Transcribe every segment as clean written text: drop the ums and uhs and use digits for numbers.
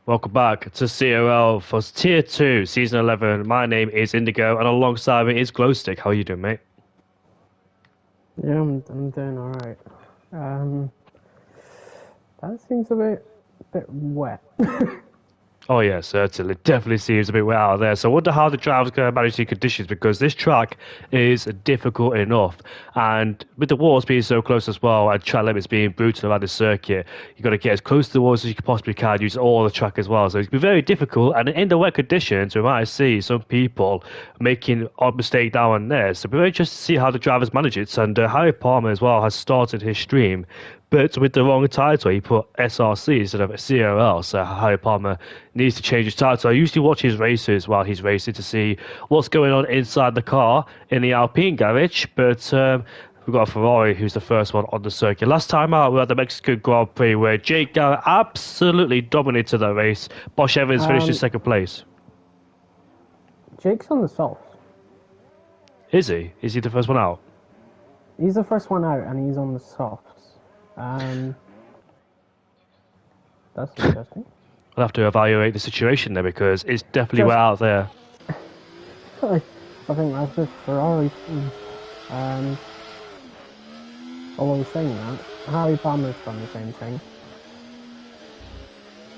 Welcome back to CRL for Tier 2, Season 11. My name is Indigo, and alongside me is Glowstick. How are you doing, mate? Yeah, I'm doing alright. Um, that seems a bit wet. Oh yeah, certainly. Definitely seems a bit wet out there. So I wonder how the driver's going to manage the conditions because this track is difficult enough. And with the walls being so close as well and track limits being brutal around the circuit, you've got to get as close to the walls as you possibly can, use all the track as well. So it's been very difficult. And in the wet conditions, we might see some people making odd mistakes down and there. So we're very interested to see how the drivers manage it. And Harry Palmer as well has started his stream but with the wrong title, he put SRC instead of CRL. So Harry Palmer needs to change his title. I usually watch his races while he's racing to see what's going on inside the car in the Alpine garage. But we've got a Ferrari who's the first one on the circuit. Last time out, we had the Mexican Grand Prix where Jake Garrett absolutely dominated that race. Bosch Evans finished in second place. Jake's on the softs. Is he? Is he the first one out? He's the first one out, and he's on the softs. That's interesting. We'll have to evaluate the situation there because it's definitely wet out there. I think that's the Ferrari. Although saying that, Harry Palmer's done the same thing.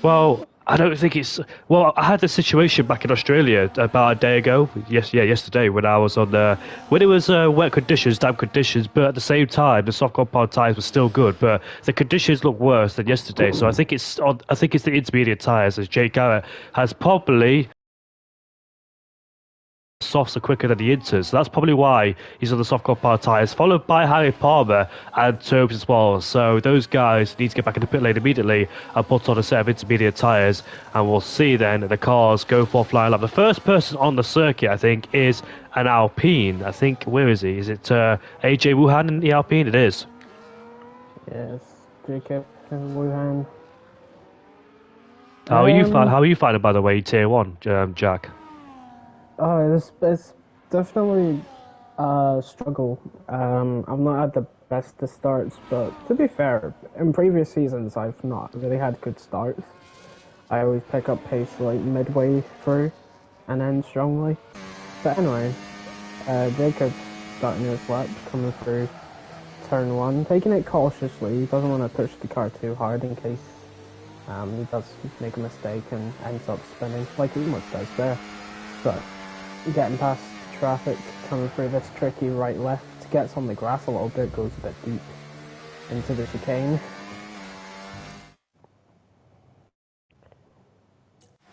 Well, I don't think it's. Well, I had this situation back in Australia about a day ago. Yesterday when I was on the when it was wet conditions, damp conditions, but at the same time the soft compound tyres were still good, but the conditions look worse than yesterday. So I think it's the intermediate tyres as Jake Garrett has probably. Softs are quicker than the inters, so that's probably why he's on the soft compound tyres, followed by Harry Palmer and Tobes as well. So those guys need to get back in the pit lane immediately and put on a set of intermediate tyres, and we'll see then the cars go for flying lap. The first person on the circuit, I think, is an Alpine. I think, where is he? Is it AJ Wuhan in the Alpine? It is. Yes, Jacob and Wuhan. How are you finding, by the way, Tier 1, Jack? Oh, it's definitely a struggle. I've not had the best of starts, but to be fair, in previous seasons I've not really had good starts. I always pick up pace like midway through and end strongly. But anyway, Jacob's starting his lap, coming through turn one, taking it cautiously. He doesn't want to push the car too hard in case he does make a mistake and ends up spinning, like he much does there. But getting past traffic, coming through this tricky right-left, gets on the grass a little bit, goes a bit deep into the chicane.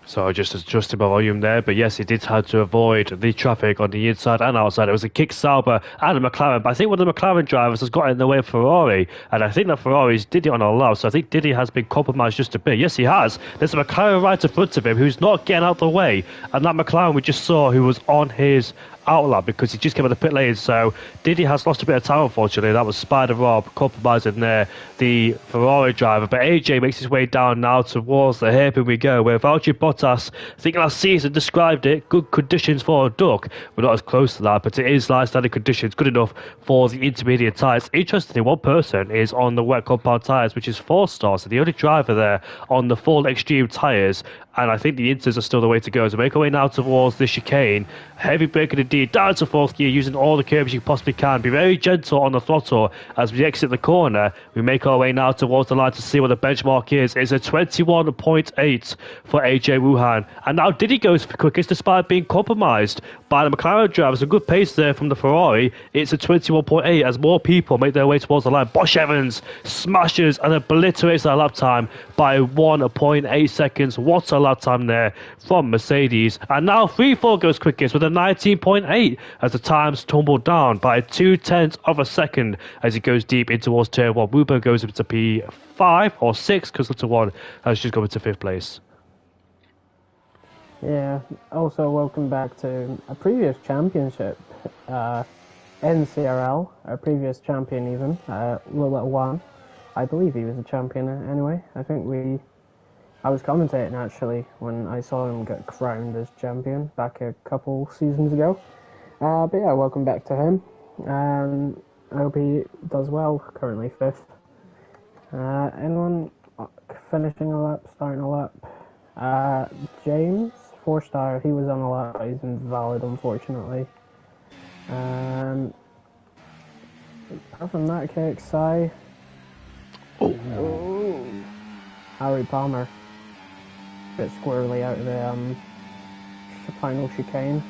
So just adjusted my volume there, but yes, he did have to avoid the traffic on the inside and outside. It was a kick Sauber and a McLaren, but I think one of the McLaren drivers has got in the way of Ferrari, and I think that Ferrari's Diddy on a low, so I think Diddy has been compromised just a bit. Yes, he has. There's a McLaren right in front of him who's not getting out the way, and that McLaren we just saw who was on his outlap because he just came out of the pit lane, so Diddy has lost a bit of time, unfortunately. That was Spider Rob compromising there, the Ferrari driver, but AJ makes his way down now towards the hairpin we go, where Valtteri Bottas, I think last season described it, good conditions for a duck. We're not as close to that, but it is light standard conditions, good enough for the intermediate tyres. Interestingly, one person is on the wet compound tyres, which is 4 stars, so the only driver there on the full extreme tyres, and I think the inters are still the way to go. So make our way now towards the chicane. Heavy braking indeed, down to 4th gear, using all the curbs you possibly can. Be very gentle on the throttle as we exit the corner. We make our way now towards the line to see what the benchmark is. It's a 21.8 for AJ Wuhan. And now Diddy goes for quickest despite being compromised by the McLaren drivers. A good pace there from the Ferrari. It's a 21.8 as more people make their way towards the line. Bosch Evans smashes and obliterates that lap time by 1.8 seconds. What a lap time there from Mercedes. And now 3-4 goes quickest with a 19.8 as the times tumble down by 0.2 of a second as he goes deep in towards turn 1. Wuber goes up to P5 or 6 because little 1 has just gone into 5th place. Yeah, also welcome back to a previous championship in CRL, a previous champion even, Little One. I believe he was a champion anyway. I was commentating actually when I saw him get crowned as champion back a couple seasons ago. But yeah, welcome back to him. I hope he does well, currently 5th. Anyone finishing a lap, starting a lap? James, 4-star, he was on a lap, but he's invalid, unfortunately. Um, Apart from that, KXI. Oh. Harry Palmer. Bit squirrely out of the final chicane.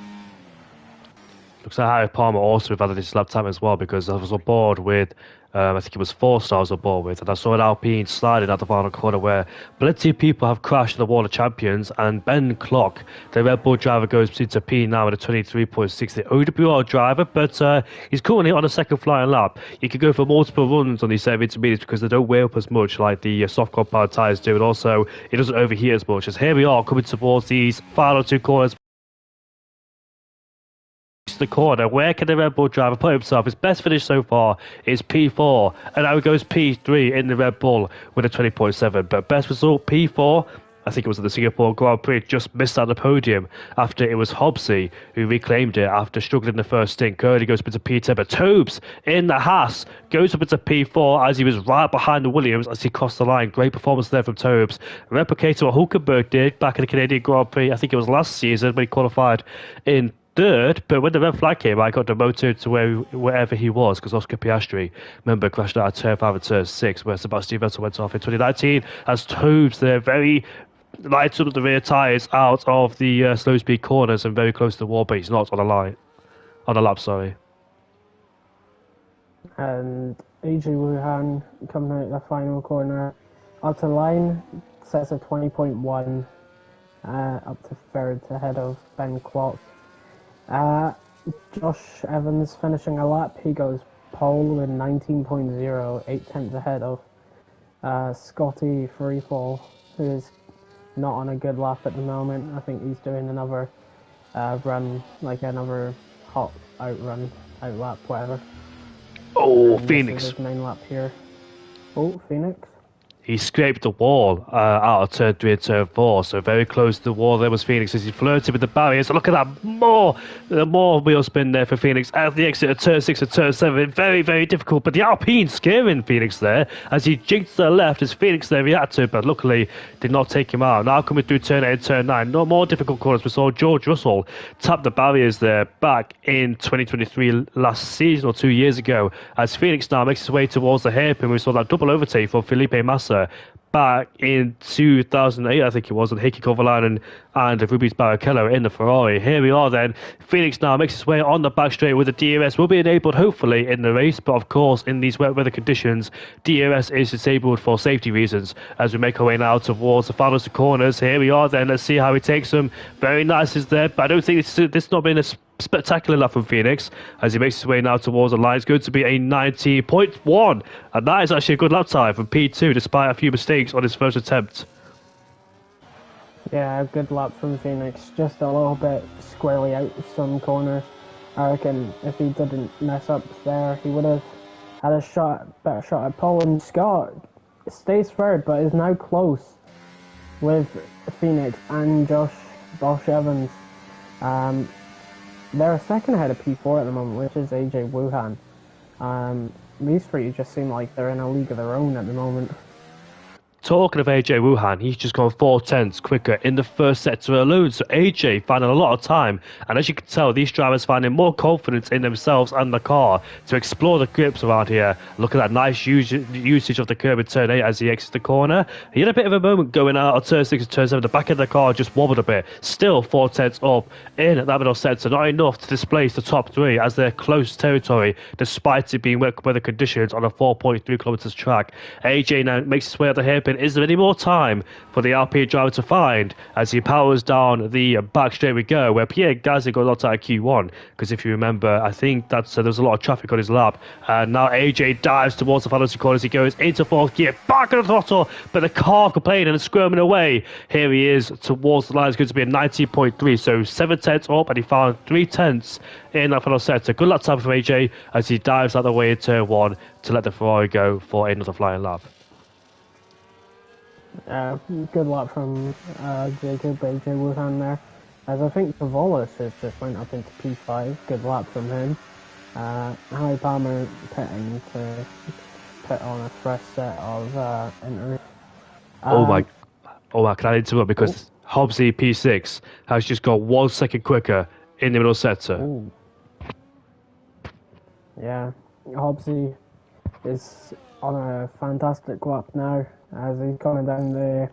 Looks like Harry Palmer also had this lap time as well because I was on board with, I think it was 4 stars on board with, and I saw an Alpine sliding at the final corner where plenty of people have crashed in the Wall of Champions, and Ben Clock, the Red Bull driver, goes into P now with a 23.6, the OWR driver, but he's currently on a second flying lap. You can go for multiple runs on these set of intermediates because they don't wear up as much like the soft compound tyres do, and also it doesn't overheat as much. As here we are coming towards these final 2 corners. The corner. Where can the Red Bull driver put himself? His best finish so far is P4, and now he goes P3 in the Red Bull with a 20.7. But best result P4. I think it was at the Singapore Grand Prix, just missed out the podium after it was Hobbsy who reclaimed it after struggling in the first stint. Curly goes up into P10, but Tobes in the Haas goes up into P4 as he was right behind the Williams as he crossed the line. Great performance there from Tobes. Replicating what Hulkenberg did back in the Canadian Grand Prix, I think it was last season when he qualified in third, but when the red flag came, I got demoted to wherever he was because Oscar Piastri, remember, crashed out of turn 5 and turn 6 where Sebastian Vettel went off in 2019 as Tobes there very lights up the rear tyres out of the slow speed corners and very close to the wall, but he's not on a lap, sorry. And AJ Wuhan coming out the final corner. Up to line, sets a 20.1, up to third ahead of Ben Clock. Josh Evans finishing a lap, he goes pole with 19.0, 8 tenths ahead of Scotty Freefall, who is not on a good lap at the moment. I think he's doing another run, like another hot out lap, whatever. Oh, Phoenix. This is his main lap here. Oh, Phoenix. He scraped the wall out of turn 3 and turn 4, so very close to the wall there was Phoenix as he flirted with the barriers. So look at that, more wheel spin there for Phoenix at the exit of turn 6 and turn 7. Very, very difficult, but the Alpine scaring Phoenix there as he jinked to the left as Phoenix there reacted, but luckily did not take him out. Now coming through turn 8 and turn 9, no more difficult corners. We saw George Russell tap the barriers there back in 2023 last season or 2 years ago as Phoenix now makes his way towards the hairpin. We saw that double overtake for Felipe Massa back in 2008, I think it was, with Heikki Kovalainen and Rubens Barrichello in the Ferrari. Here we are then. Phoenix now makes his way on the back straight with the DRS. Will be enabled, hopefully, in the race, but of course, in these wet weather conditions, DRS is disabled for safety reasons as we make our way now towards the final 2 corners. Here we are then. Let's see how he takes them. Very nice is there, but I don't think this has not been a spectacular lap from Phoenix as he makes his way now towards the line. It's going to be a 90.1, and that is actually a good lap time from P2 despite a few mistakes on his first attempt. Yeah, good lap from Phoenix. Just a little bit squarely out some corners. I reckon if he didn't mess up there, he would have had a better shot at pole. And Scott stays third, but is now close with Phoenix and Josh Evans. They're a second ahead of P4 at the moment, which is AJ Wuhan. These three just seem like they're in a league of their own at the moment. Talking of AJ Wuhan, he's just gone 4 tenths quicker in the first sector alone. So AJ finding a lot of time. And as you can tell, these drivers finding more confidence in themselves and the car to explore the grips around here. Look at that nice usage of the curb in turn 8 as he exits the corner. He had a bit of a moment going out of turn 6 and turn 7. The back of the car just wobbled a bit. Still 4 tenths up in that middle sector. Not enough to displace the top 3 as they're close territory despite it being wet weather conditions on a 4.3 kilometers track. AJ now makes his way out the hairpin. Is there any more time for the RP driver to find as he powers down the back straight we go, where Pierre Gasly got knocked out of Q1? Because if you remember, I think that there was a lot of traffic on his lap. And now AJ dives towards the final 2 corners. He goes into 4th gear, back on the throttle, but the car complaining and squirming away. Here he is towards the line. It's going to be a 90.3, so 7 tenths up, and he found 3 tenths in that final sector. Good lap time for AJ as he dives out the way in turn 1 to let the Ferrari go for another flying lap. Good luck from Jacob AJ Wuhan there. As I think Pavolis has just went up into P5. Good lap from him. Harry Palmer pitting to put on a fresh set of interviews. Oh my, can I interrupt because Hobbsy P6 has just got 1 second quicker in the middle sector. Ooh. Yeah, Hobbsy is on a fantastic lap now as he's coming down the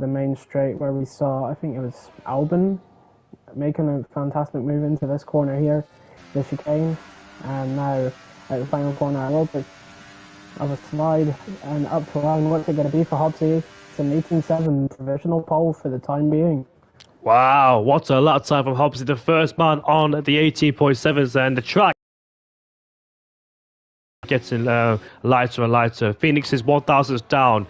main straight where we saw, I think it was Albon making a fantastic move into this corner here, the chicane, and now at the final corner a little bit of a slide and up to line. What's it going to be for Hobbsy? It's an 18.7 provisional pole for the time being. Wow, what a lap time from Hobbsy, the first man on the 18.7s, and the track getting lighter and lighter. Phoenix is 1,000 down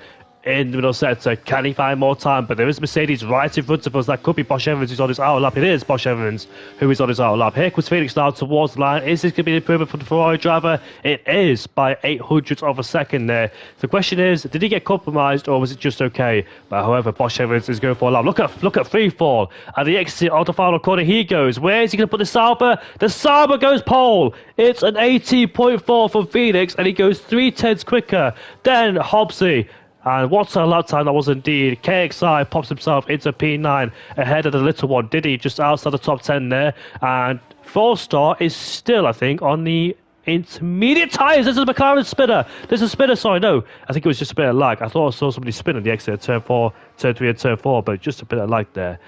in the middle sector. Can he find more time? But there is Mercedes right in front of us. That could be Bosch Evans who's on his outer lap. It is Bosch Evans who is on his outer lap. Here comes Phoenix now towards the line. Is this going to be an improvement for the Ferrari driver? It is by 800ths of a second there. The question is, did he get compromised or was it just okay? But however, Bosch Evans is going for a lap. Look at free fall. At the exit of the final corner he goes. Where is he going to put the Sauber? The Sauber goes pole. It's an 18.4 from Phoenix and he goes 3/10 quicker than Hobbsy. And what a lap time that was indeed. KXI pops himself into P9 ahead of the little one, did he? Just outside the top 10 there. And 4-star is still, I think, on the intermediate tyres. This is a McLaren spinner. This is a spinner, sorry, no. I think it was just a bit of lag. I thought I saw somebody spin at the exit of turn 4, turn 3 and turn 4, but just a bit of lag there.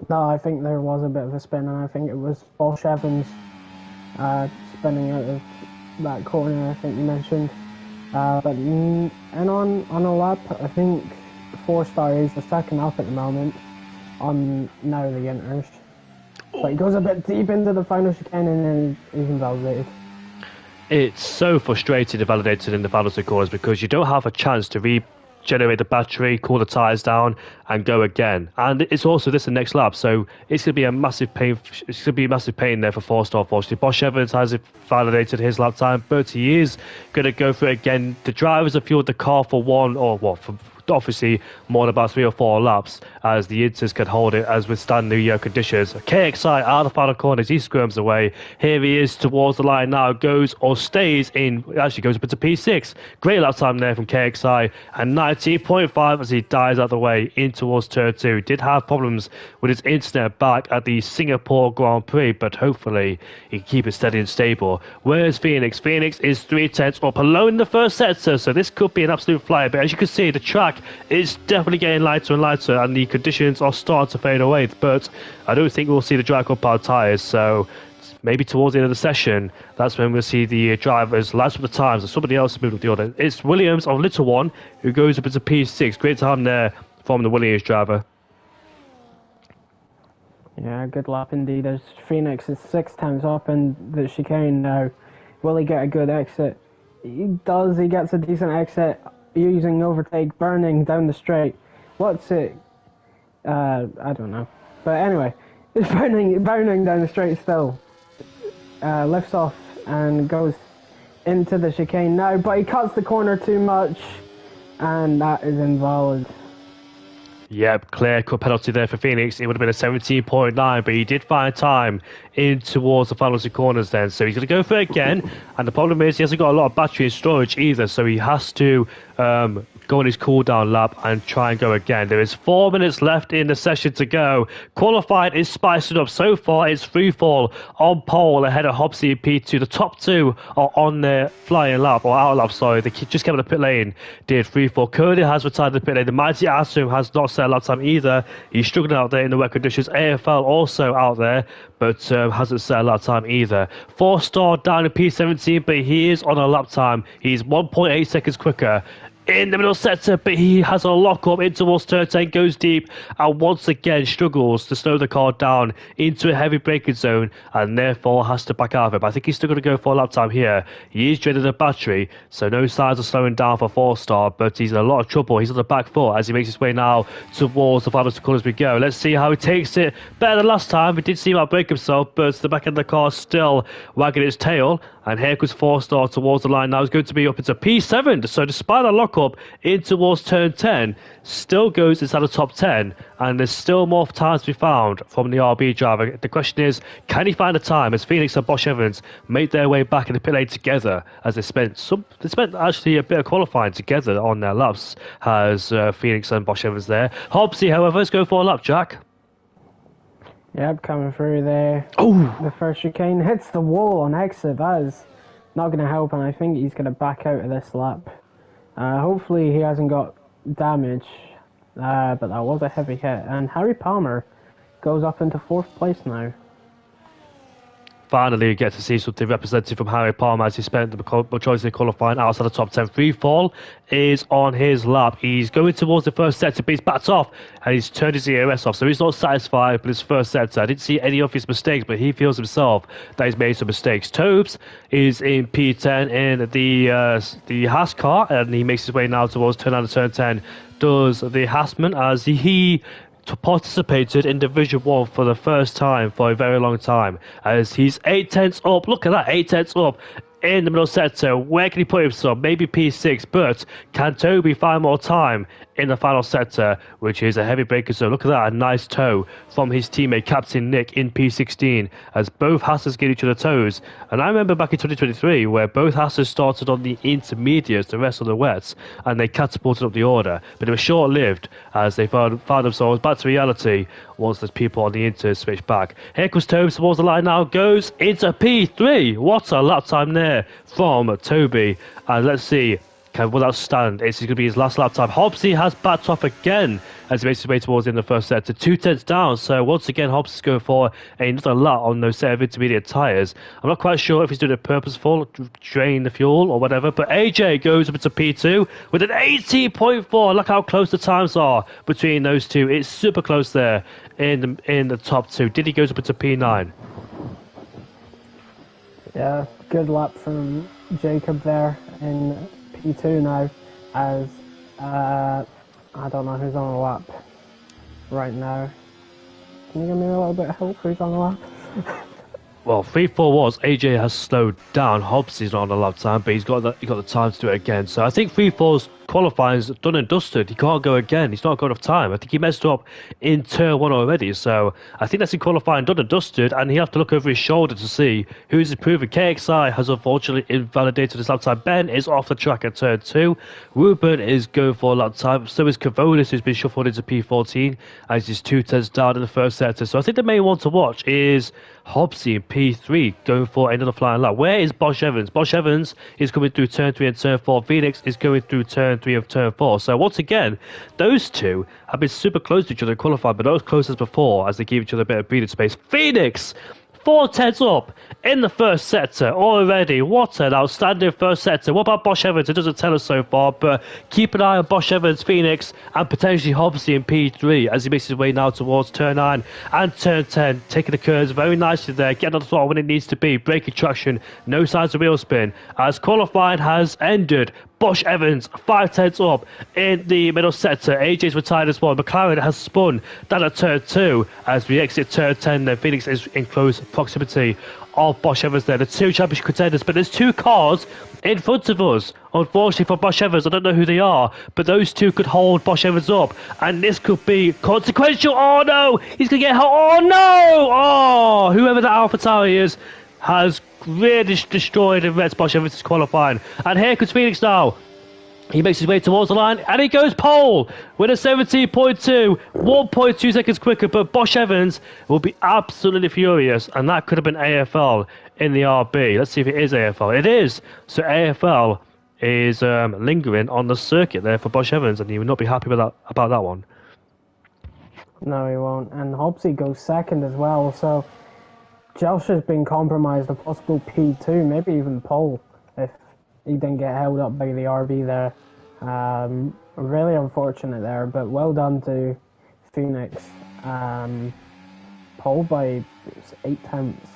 No, I think there was a bit of a spin, and I think it was Bosch Evans spinning out of that corner, I think you mentioned. And on a lap, I think 4-star is the second up at the moment on now the inters. But he goes a bit deep into the final chicane and then he's invalidated. It's so frustrating and validated in the final two corners because you don't have a chance to regenerate the battery, cool the tyres down, and go again. And it's also this the next lap, so it's going to be a massive pain. It's going to be a massive pain there for 4-star. Unfortunately, Bosch Evans has validated his lap time, but he is going to go for it again. The drivers have fueled the car for one or what for obviously more than about 3 or 4 laps as the Inters can hold it as withstand the conditions. KXI out of the final corners, he squirms away. Here he is towards the line now, goes or stays in, actually goes up into P6. Great lap time there from KXI and 19.5 as he dies out the way in towards turn 2. Did have problems with his internet back at the Singapore Grand Prix, but hopefully he can keep it steady and stable. Where's Phoenix? Phoenix is 3/10 up alone in the first sector, so this could be an absolute flyer, but as you can see, the track is definitely getting lighter and lighter and the conditions are starting to fade away, but I don't think we'll see the drag compound tyres, so maybe towards the end of the session that's when we'll see the drivers lights up the times and somebody else moved up the order. It's Williams on little one who goes up into P6. Great time there from the Williams driver. Yeah, good lap indeed. As Phoenix is 6 times up in the chicane now. Will he get a good exit? He does. He gets a decent exit using overtake, burning down the straight. What's it? I don't know. But anyway, it's burning down the straight still. Lifts off and goes into the chicane now, but he cuts the corner too much, and that is invalid. Yep, clear-cut penalty there for Phoenix. It would have been a 17.9, but he did find time in towards the final two corners then. So he's going to go for it again. And the problem is he hasn't got a lot of battery and storage either, so he has to go on his cooldown lap and try and go again. There is 4 minutes left in the session to go. Qualified is spicing up. So far, it's free fall on pole ahead of Hobbsy and P2. The top two are on their flying lap, or out lap, sorry. They just came out of the pit lane, did free fall. Cody has retired the pit lane. The mighty Asu has not set a lap time either. He's struggling out there in the wet conditions. AFL also out there, but hasn't set a lap time either. 4-star down in P17, but he is on a lap time. He's 1.8 seconds quicker in the middle sector, but he has a lock up in towards turn 10, goes deep, and once again struggles to slow the car down into a heavy braking zone, and therefore has to back out of it. But I think he's still going to go for a lap time here. He is draining the battery, so no signs of slowing down for 4-star, but he's in a lot of trouble. He's on the back foot as he makes his way now towards the final corner as we go. Let's see how he takes it. Better than last time. We did see him outbrake himself, but the back end of the car still wagging its tail, And here comes 4-star towards the line now. It's going to be up into P7. So despite a lockup in towards turn 10, still goes inside the top 10. And there's still more time to be found from the RB driver. The question is, can he find the time as Phoenix and Bosch Evans make their way back in the pit lane together, as they spent actually a bit of qualifying together on their laps, as Phoenix and Bosch Evans there. Hobbsy, however, is going for a lap, Jack. Yep, coming through there. Oh! The first chicane hits the wall on exit. That is not going to help, and I think he's going to back out of this lap. Hopefully he hasn't got damage, but that was a heavy hit. And Harry Palmer goes up into 4th place now. Finally, you get to see something represented from Harry Palmer as he spent the majority of qualifying outside the top 10. Free fall is on his lap. He's going towards the first sector, but he's backed off and he's turned his ERS off. So he's not satisfied with his first sector. I didn't see any of his mistakes, but he feels himself that he's made some mistakes. Tobes is in P10 in the Haas car, and he makes his way now towards turn 9 and turn 10. Does the Haasman as he participated in Division 1 for the first time for a very long time, as he's 8 tenths up. Look at that, 8 tenths up in the middle sector. Where can he put himself? Maybe P6, but can Toby find more time in the final sector, which is a heavy breaker? So look at that, a nice toe from his teammate Captain Nick in P16, as both Hasses get each other toes. And I remember back in 2023 where both Hasses started on the intermediates, the rest of the wets, and they catapulted up the order, but it was short-lived as they found themselves back to reality once there's people on the inter switch back. Here comes Toby towards the line now, goes into P3. What a lap time there from Toby. And let's see, will that stand? It's going to be his last lap time. Hobbsy has backed off again as he makes his way towards in the first sector. 2 tenths down. So once again, Hobbs is going for another lap on those set of intermediate tyres. I'm not quite sure if he's doing it purposeful, drain the fuel or whatever. But AJ goes up into P2 with an 18.4. Look how close the times are between those two. It's super close there in the top 2. Diddy goes up into P9. Yeah, good lap from Jacob there in P2 now, as I don't know who's on a lap right now. Can you give me a little bit of help who's on a lap? Well, 3-4 was AJ has slowed down. Hobbs is not on the lap time, but he's got the time to do it again. So I think 3-4's qualifying is done and dusted. He can't go again. He's not got enough time. I think he messed up in turn 1 already. So I think that's in qualifying done and dusted, and he have to look over his shoulder to see who's improving. KXI has unfortunately invalidated his lap time. Ben is off the track at turn 2. Ruben is going for a lap time. So is Kavonis, who's been shuffled into P14 as he's 2 tenths down in the first sector. So I think the main one to watch is Hobbsy in P3 going for another flying lap. Where is Bosch Evans? Bosch Evans is coming through turn 3 and turn 4. Phoenix is going through turn 3 of turn 4. So once again, those two have been super close to each other in qualifying, but not as close as before as they give each other a bit of breathing space. Phoenix 4 tenths up in the first sector already. What an outstanding first sector. What about Bosch Evans? It doesn't tell us so far, but keep an eye on Bosch Evans, Phoenix, and potentially Hobbsy in P3 as he makes his way now towards turn 9 and turn 10. Taking the curves very nicely there, getting on the throttle when it needs to be, braking traction, no signs of wheel spin. As qualifying has ended, Bosch Evans 5 tenths up in the middle sector. AJ's retired as well. McLaren has spun down at turn 2 as we exit turn 10. Then Phoenix is in close proximity of Bosch Evans there. The 2 championship contenders, but there's 2 cars in front of us. Unfortunately for Bosch Evans, I don't know who they are, but those 2 could hold Bosch Evans up, and this could be consequential. Oh no, he's gonna get held. Oh no, oh, whoever that AlphaTauri is has really destroyed and Red Bosch Evans is qualifying. And here comes Phoenix now. He makes his way towards the line, and he goes pole with a 17.2, 1.2 seconds quicker, but Bosch Evans will be absolutely furious, and that could have been AFL in the RB. Let's see if it is AFL. It is. So AFL is lingering on the circuit there for Bosch Evans, and he would not be happy with about that one. No, he won't. And Hobbsy goes second as well, so Josh has been compromised, a possible P2, maybe even pole, if he didn't get held up by the RB there. Really unfortunate there, but well done to Phoenix. Pole by 8 tenths.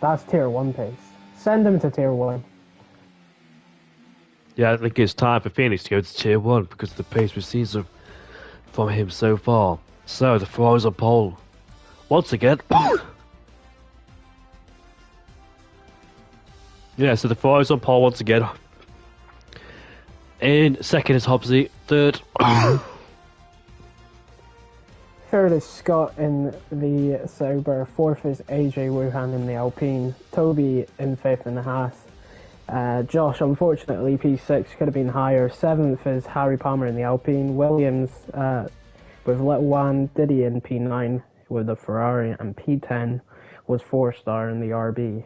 That's tier 1 pace. Send him to tier 1. Yeah, I think it's time for Phoenix to go to tier 1 because of the pace we've seen from him so far. So the Ferrari's on pole. Once again. Yeah, so the Ferrari's on pole once again. In second is Hobbsy. Third. Third is Scott in the Sauber. Fourth is AJ Wuhan in the Alpine. Toby in fifth in the Haas. Josh, unfortunately, P6 could have been higher. Seventh is Harry Palmer in the Alpine. Williams with Little Juan. Diddy in P9 with the Ferrari. And P10 was 4-star in the RB.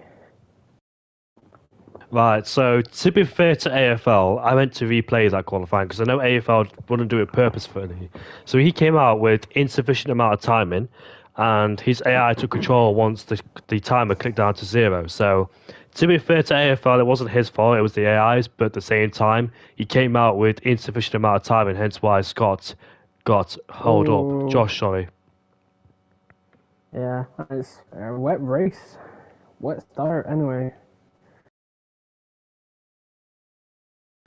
Right, so to be fair to AFL, I went to replay that qualifying because I know AFL wouldn't do it purposefully. So he came out with insufficient amount of timing, and his AI took control once the timer clicked down to 0. So to be fair to AFL, it wasn't his fault, it was the AI's, but at the same time, he came out with insufficient amount of timing, hence why Scott got hold up. Josh, sorry. Yeah, it's a wet race. Wet start, anyway.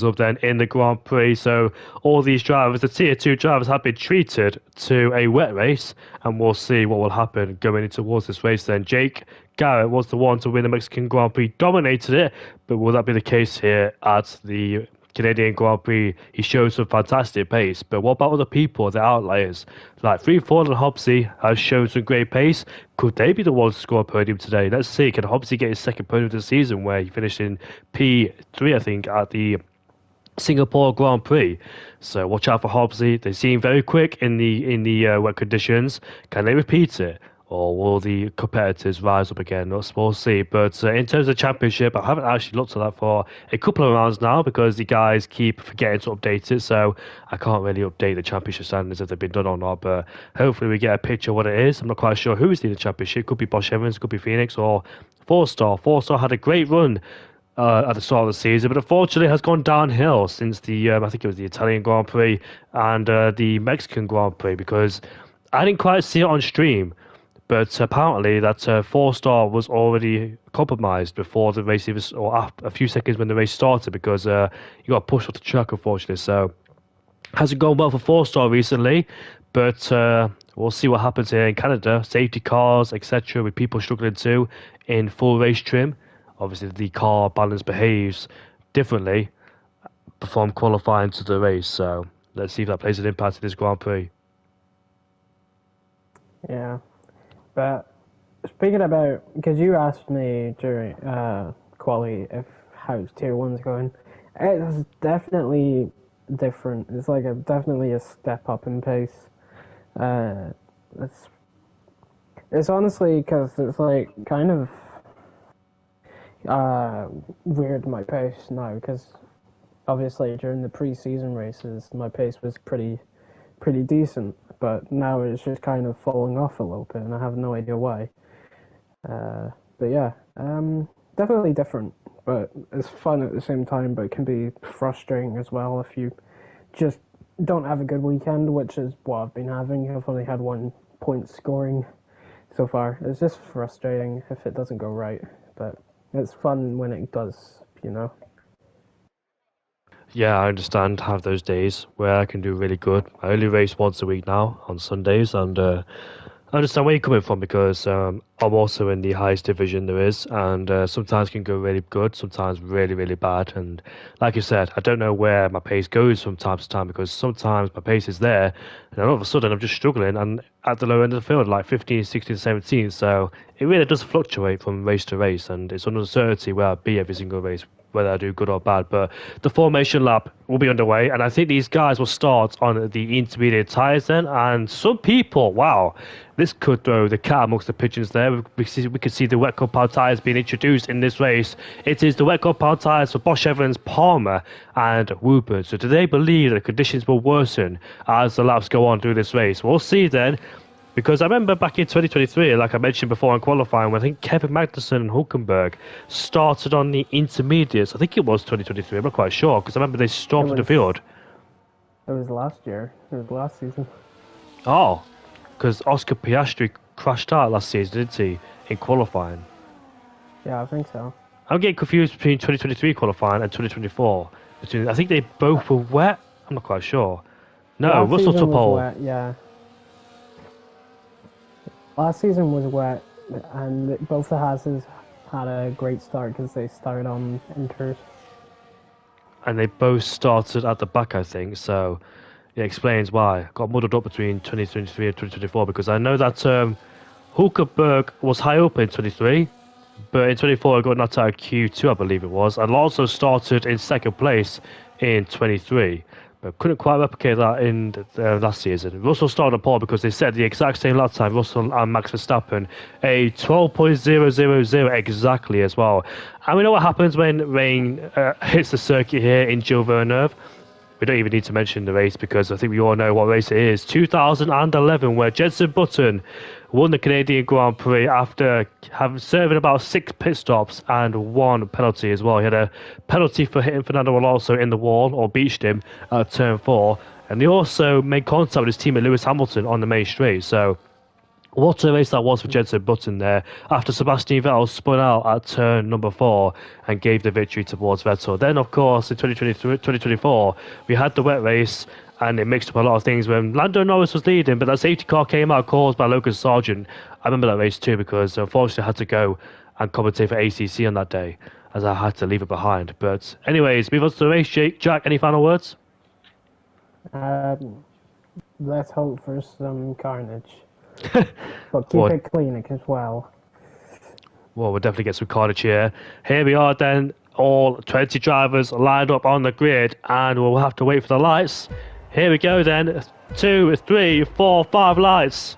Up then in the Grand Prix. So all these drivers, the tier 2 drivers, have been treated to a wet race, and we'll see what will happen going towards this race then. Jake Garrett was the one to win the Mexican Grand Prix, dominated it, but will that be the case here at the Canadian Grand Prix? He showed some fantastic pace, but what about other people, the outliers? Like Freefall and Hobbsy has shown some great pace. Could they be the ones to score a podium today? Let's see. Can Hobbsy get his second podium of the season, where he finished in P3, I think, at the Singapore Grand Prix? So watch out for Hobbsy. They seem very quick in the wet conditions. Can they repeat it, or will the competitors rise up again? We'll see. But in terms of the championship, I haven't actually looked at that for a couple of rounds now because the guys keep forgetting to update it. So I can't really update the championship standings if they've been done or not. But hopefully we get a picture of what it is. I'm not quite sure who is leading the championship. Could be Bosch Evans, could be Phoenix, or 4-star. 4-star had a great run at the start of the season, but unfortunately has gone downhill since the I think it was the Italian Grand Prix and the Mexican Grand Prix, because I didn't quite see it on stream, but apparently that 4-star was already compromised before the race even, or a few seconds when the race started, because he got pushed off the track, unfortunately. So hasn't gone well for 4-star recently, but we'll see what happens here in Canada. Safety cars, etc., with people struggling too in full race trim. Obviously, the car balance behaves differently from qualifying to the race. So let's see if that plays an impact in this Grand Prix. Yeah, but speaking about, because you asked me during quali if how tier one's going, it's definitely different. It's like definitely a step up in pace. Uh, it's honestly because it's like kind of weird my pace now, because obviously during the pre-season races my pace was pretty decent, but now it's just kind of falling off a little bit, and I have no idea why. But yeah, definitely different, but it's fun at the same time, but it can be frustrating as well if you just don't have a good weekend, which is what I've been having. I've only had 1 point scoring so far. It's just frustrating if it doesn't go right, but it's fun when it does, you know? Yeah, I understand. Have those days where I can do really good. I only race once a week now on Sundays, and I understand where you're coming from, because I'm also in the highest division there is, and sometimes can go really good, sometimes really, really bad. And like you said, I don't know where my pace goes from time to time, because sometimes my pace is there, and then all of a sudden I'm just struggling and at the low end of the field, like 15, 16, 17. So it really does fluctuate from race to race, and it's an uncertainty where I'll be every single race, whether I do good or bad. But the formation lap will be underway, and I think these guys will start on the intermediate tyres then. And some people, wow, this could throw the cat amongst the pigeons there. We could see the wet compound tyres being introduced in this race. It is the wet compound tyres for Bosch Evans, Palmer, and Woburn. So do they believe that the conditions will worsen as the laps go on through this race? We'll see then. Because I remember back in 2023, like I mentioned before in qualifying, when I think Kevin Magnussen and Hulkenberg started on the intermediates. I think it was 2023, I'm not quite sure, because I remember they stormed the field. It was last year. It was last season. Oh, because Oscar Piastri crashed out last season, didn't he, in qualifying? Yeah, I think so. I'm getting confused between 2023 qualifying and 2024. I think they both were wet. I'm not quite sure. No, last Russell took pole. Wet, yeah. Last season was wet, and both the Haas's had a great start because they started on inters. And they both started at the back, I think. So it explains why. Got muddled up between 2023 and 2024 because I know that Hulkenberg was high up in 23, but in 24 I got knocked out of Q2, I believe it was. And Alonso started in second place in 23, but couldn't quite replicate that in last season. Russell started on pole because they set the exact same lap time, Russell and Max Verstappen, a 12.000 exactly as well. And we know what happens when rain hits the circuit here in Gilles Villeneuve. We don't even need to mention the race because I think we all know what race it is. 2011, where Jenson Button won the Canadian Grand Prix after serving about 6 pit stops and 1 penalty as well. He had a penalty for hitting Fernando Alonso in the wall, or beached him at turn 4. And he also made contact with his teammate Lewis Hamilton on the main straight. So what a race that was for Jenson Button there after Sebastian Vettel spun out at turn number 4 and gave the victory towards Vettel. Then, of course, in 2024, we had the wet race and it mixed up a lot of things when Lando Norris was leading, but that safety car came out caused by Logan Sargent. I remember that race too because unfortunately I had to go and commentate for ACC on that day as I had to leave it behind. But anyways, move on to the race. Jack, any final words? Let's hope for some carnage. But keep it clean as well. Well, we'll definitely get some carnage here. Here we are then, all 20 drivers lined up on the grid, and we'll have to wait for the lights. Here we go then, 2, 3, 4, 5 lights.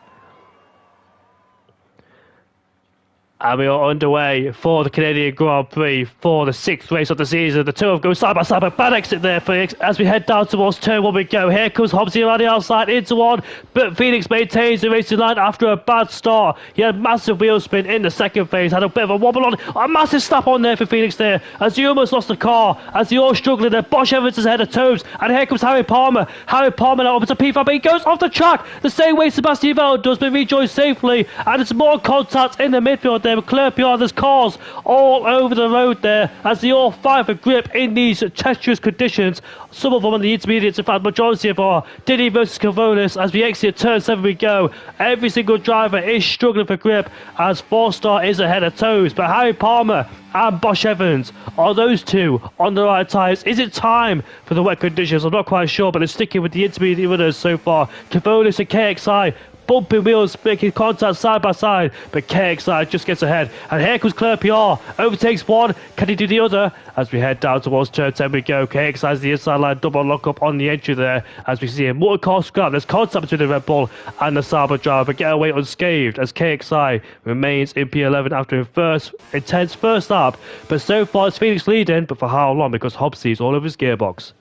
And we are underway for the Canadian Grand Prix for the 6th race of the season. The two of them go side by side, but bad exit there, Phoenix. As we head down towards turn 1 we go. Here comes Hobbsy around the outside into 1, but Phoenix maintains the racing line after a bad start. He had massive wheel spin in the second phase, had a bit of a wobble on, a massive snap on there for Phoenix there, as he almost lost the car, as they all struggling there. Bosch Evans is ahead of Tobes, and here comes Harry Palmer. Harry Palmer now opens a P5, but he goes off the track the same way Sebastian Vettel does, but rejoins safely, and there's more contact in the midfield there with Claire Piard. There's cars all over the road there as they all fight for grip in these treacherous conditions. Some of them on the intermediates, in fact, majority of are Diddy versus Cavonis. As we exit turn 7 we go. Every single driver is struggling for grip as 4-star is ahead of Toes, but Harry Palmer and Bosch Evans, are those two on the right tyres? Is it time for the wet conditions? I'm not quite sure, but they're sticking with the intermediate runners so far. Cavonis and KXI bumping wheels, making contact side by side, but KXI just gets ahead. And here comes Claire PR, overtakes one. Can he do the other? As we head down towards turn 10 we go. KXI is the inside line, double lock up on the entry there. As we see a motor car scrap, there's contact between the Red Bull and the Sauber driver, but get away unscathed as KXI remains in P11 after a intense first lap. But so far it's Phoenix leading, but for how long? Because Hobbsy's all over his gearbox.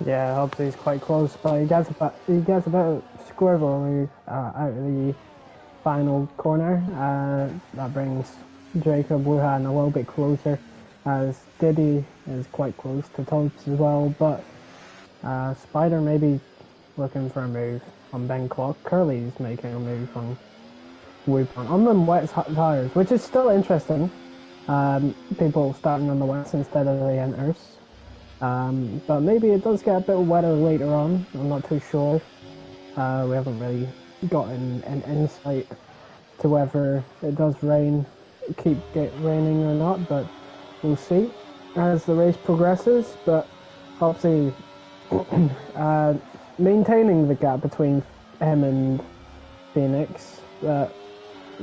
Yeah, Hobbsy's quite close, but he gets a bit of squivel out of the final corner. That brings Jacob Wuhan a little bit closer, as Diddy is quite close to Topes as well, but Spider may be looking for a move on Ben Clock. Curly's making a move on Wupon on them wet tyres, which is still interesting. People starting on the wets instead of the enters. But maybe it does get a bit wetter later on. I'm not too sure. We haven't really gotten an insight to whether it does keep raining or not, but we'll see as the race progresses. But obviously, maintaining the gap between him and Phoenix,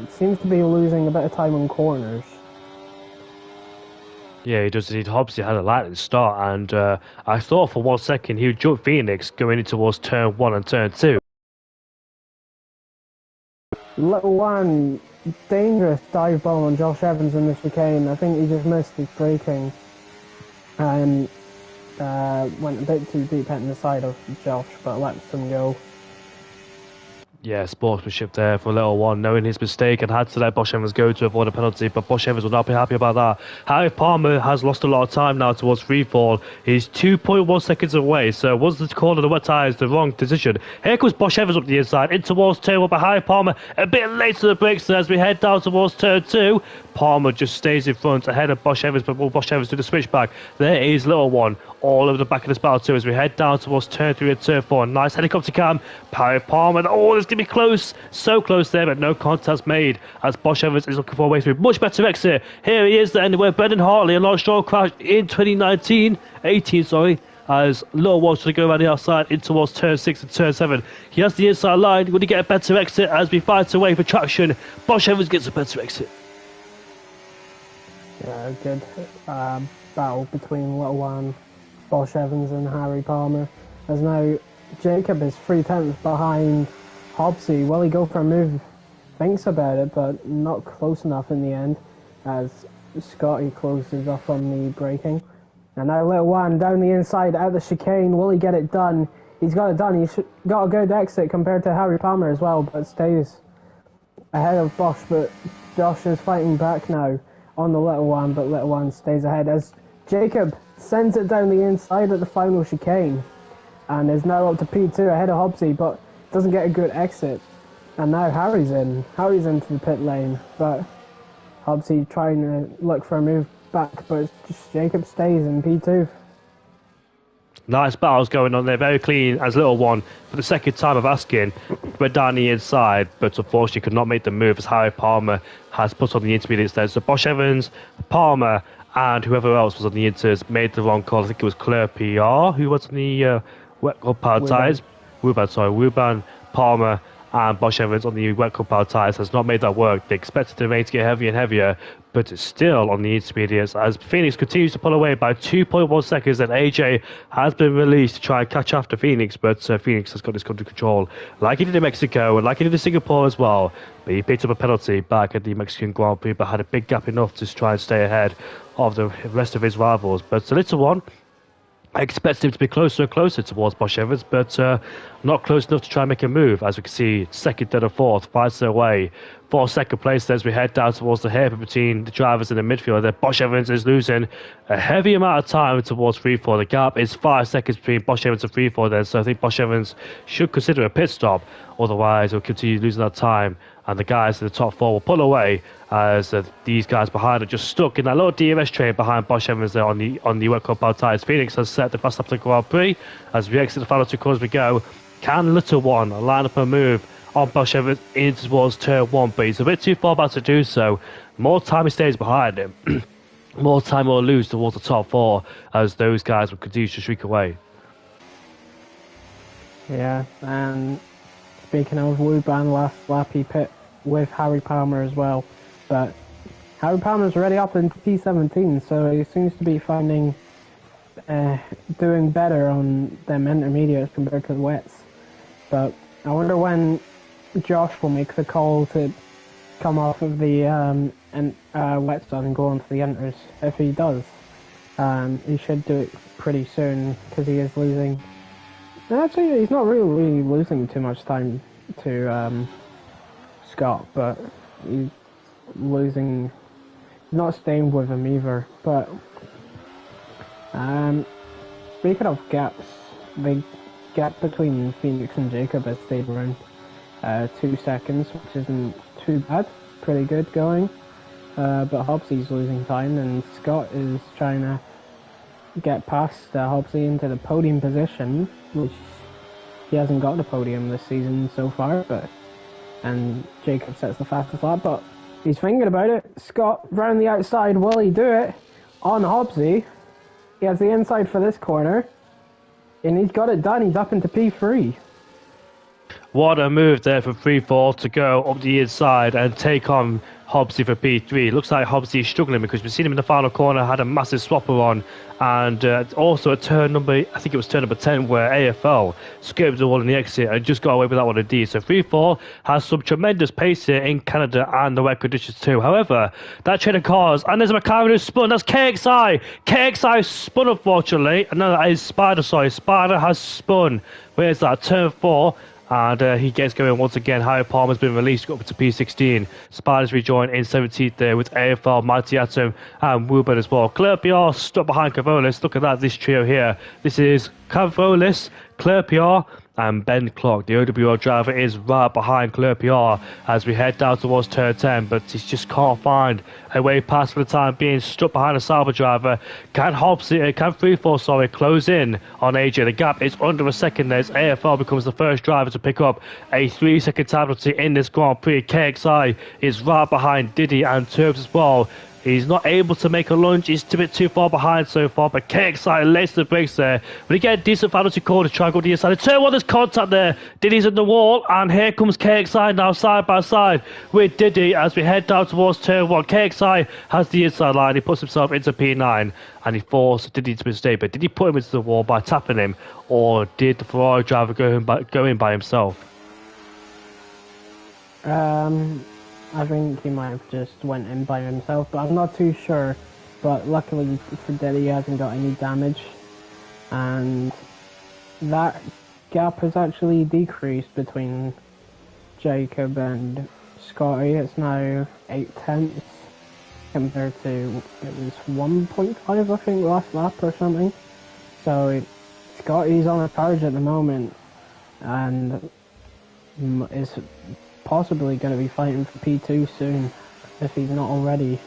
seems to be losing a bit of time on corners. Yeah, he does indeed. Hobbsy had a lightning start, and I thought for 1 second he would jump Phoenix going in towards turn 1 and turn 2. Little one, dangerous dive bomb on Josh Evans in the chicane. I think he just missed his braking and went a bit too deep hitting the side of Josh, but lets him go. Yeah, sportsmanship there for little one, knowing his mistake and had to let Bosch Evans go to avoid a penalty, but Bosch Evans will not be happy about that. Harry Palmer has lost a lot of time now towards free fall. He's 2.1 seconds away, so was the call of the wet tyres the wrong decision? Here comes Bosch Evans up the inside, in towards turn 1, but Harry Palmer a bit late to the brakes as we head down towards turn 2. Palmer just stays in front ahead of Bosch Evans, but will Bosch Evans do the switchback? There is little one all over the back of this battle too as we head down towards turn 3 and turn 4. Nice helicopter cam. Harry Palmer. Oh, it's going to be close. So close there, but no contest made as Bosch Evans is looking for a way through. Much better exit. Here he is then, where Brendan Hartley and Lawrence Stroll crashed in 18, sorry. As Little One to go around the outside in towards turn 6 and turn 7. He has the inside line. Will he get a better exit as we fight away for traction? Bosch Evans gets a better exit. Yeah, good battle between Little One, Bosch Evans and Harry Palmer. As now Jacob is 3/10 behind Hobbsy. Will he go for a move? Thinks about it, but not close enough in the end as Scotty closes off on the braking. And now Little One down the inside out the chicane. Will he get it done? He's got it done. He's got a good exit compared to Harry Palmer as well, but stays ahead of Bosch. But Josh is fighting back now on the Little One, but Little One stays ahead as Jacob sends it down the inside at the final chicane and is now up to P2 ahead of Hobbsy, but doesn't get a good exit. And now Harry's into the pit lane, but Hobbsy trying to look for a move back, but just Jacob stays in P2. Nice battles going on there, very clean as Little One for the second time of asking. Went down the inside, but unfortunately could not make the move as Harry Palmer has put on the intermediates there. So Bosch Evans, Palmer, and whoever else was on the inters made the wrong call. I think it was Claire PR who was on the wet club power tyres. Wuban, Palmer, and Bosch Evans on the wet club power tyres has not made that work. They expected the rain to get heavier and heavier, but it's still on the intermediates as Phoenix continues to pull away by 2.1 seconds, and AJ has been released to try and catch after Phoenix, but Phoenix has got this under control like he did in Mexico and like he did in Singapore as well. But he picked up a penalty back at the Mexican Grand Prix, but had a big gap enough to try and stay ahead of the rest of his rivals. But the Little One, I expect him to be closer and closer towards Bosch Evans, but not close enough to try and make a move. As we can see, second, third, and fourth, fights their way for second place as we head down towards the hairpin between the drivers in the midfield. There, Bosch Evans is losing a heavy amount of time towards free fall. The gap is 5 seconds between Bosch Evans and free fall there, so I think Bosch Evans should consider a pit stop. Otherwise, he'll continue losing that time, and the guys in the top 4 will pull away as these guys behind are just stuck in that little DRS train behind Bosch Evans there on the wet club power tyres. Phoenix has set the fast lap to the Grand Prix as we exit the final 2 corners we go. Can Little One line up a move on Bosch Evans in towards turn 1, but he's a bit too far back to do so. More time he stays behind him, more time he'll lose towards the top 4 as those guys will continue to streak away. Yeah, and speaking of Wuban, last lap he pit with Harry Palmer as well, but Harry Palmer's already up into P17, so he seems to be finding doing better on them intermediates compared to the wets. But I wonder when Josh will make the call to come off of the wet stuff and go onto the inters. If he does, he should do it pretty soon because he is losing. Actually, he's not really losing too much time to Scott, but he's losing. He's not staying with him either. But speaking of gaps, the gap between Phoenix and Jacob has stayed around 2 seconds, which isn't too bad. Pretty good going. But Hobbsy's losing time, and Scott is trying to get past Hobbsy into the podium position, which he hasn't got the podium this season so far. And Jacob sets the fastest lap, but he's thinking about it. Scott round the outside, will he do it on Hobbsy? He has the inside for this corner, and he's got it done. He's up into P3. What a move there from free fall to go up the inside and take on Hobbsy for P3. Looks like Hobbsy is struggling because we've seen him in the final corner, had a massive swapper on, and also at turn number, I think it was turn number 10, where AFL scraped the wall in the exit and just got away with that one indeed. So free fall has some tremendous pace here in Canada and the wet conditions too. However, that train of cars, and there's a McLaren who's spun. That's KXI. KXI spun, unfortunately. No, that is Spider, sorry. Spider has spun. Where's that? Turn 4. And he gets going once again. Harry Palmer's been released, got up to P16. Spiders rejoin in 17th there with AFL, Mighty Atom, and Wuban as well. Claire PR stuck behind Cavolis. Look at that, this trio here. This is Cavolis, Claire PR, and Ben Clark, the OWL driver, is right behind Clerpiar as we head down towards turn 10, but he just can't find a way past for the time being, stuck behind a Sauber driver. Can Freefall, sorry, close in on AJ? The gap is under a second as AFL becomes the first driver to pick up a 3-second time penalty in this Grand Prix. KXI is right behind Diddy and Turbs as well. He's not able to make a lunge. He's a bit too far behind so far, but KXI lays the brakes there. But he get a decent penalty call to try and go to the inside. Turn one, there's contact there. Diddy's in the wall, and here comes KXI now side by side with Diddy as we head down towards turn 1. KXI has the inside line. He puts himself into P9, and he forced Diddy to mistake. But did he put him into the wall by tapping him, or did the Ferrari driver go in by himself? I think he might have just went in by himself, but I'm not too sure. But luckily for Diddy, he hasn't got any damage, and that gap has actually decreased between Jacob and Scotty. It's now 8/10 compared to, it was 1.5 I think last lap or something. So Scotty's on a charge at the moment, and is possibly going to be fighting for P2 soon, if he's not already.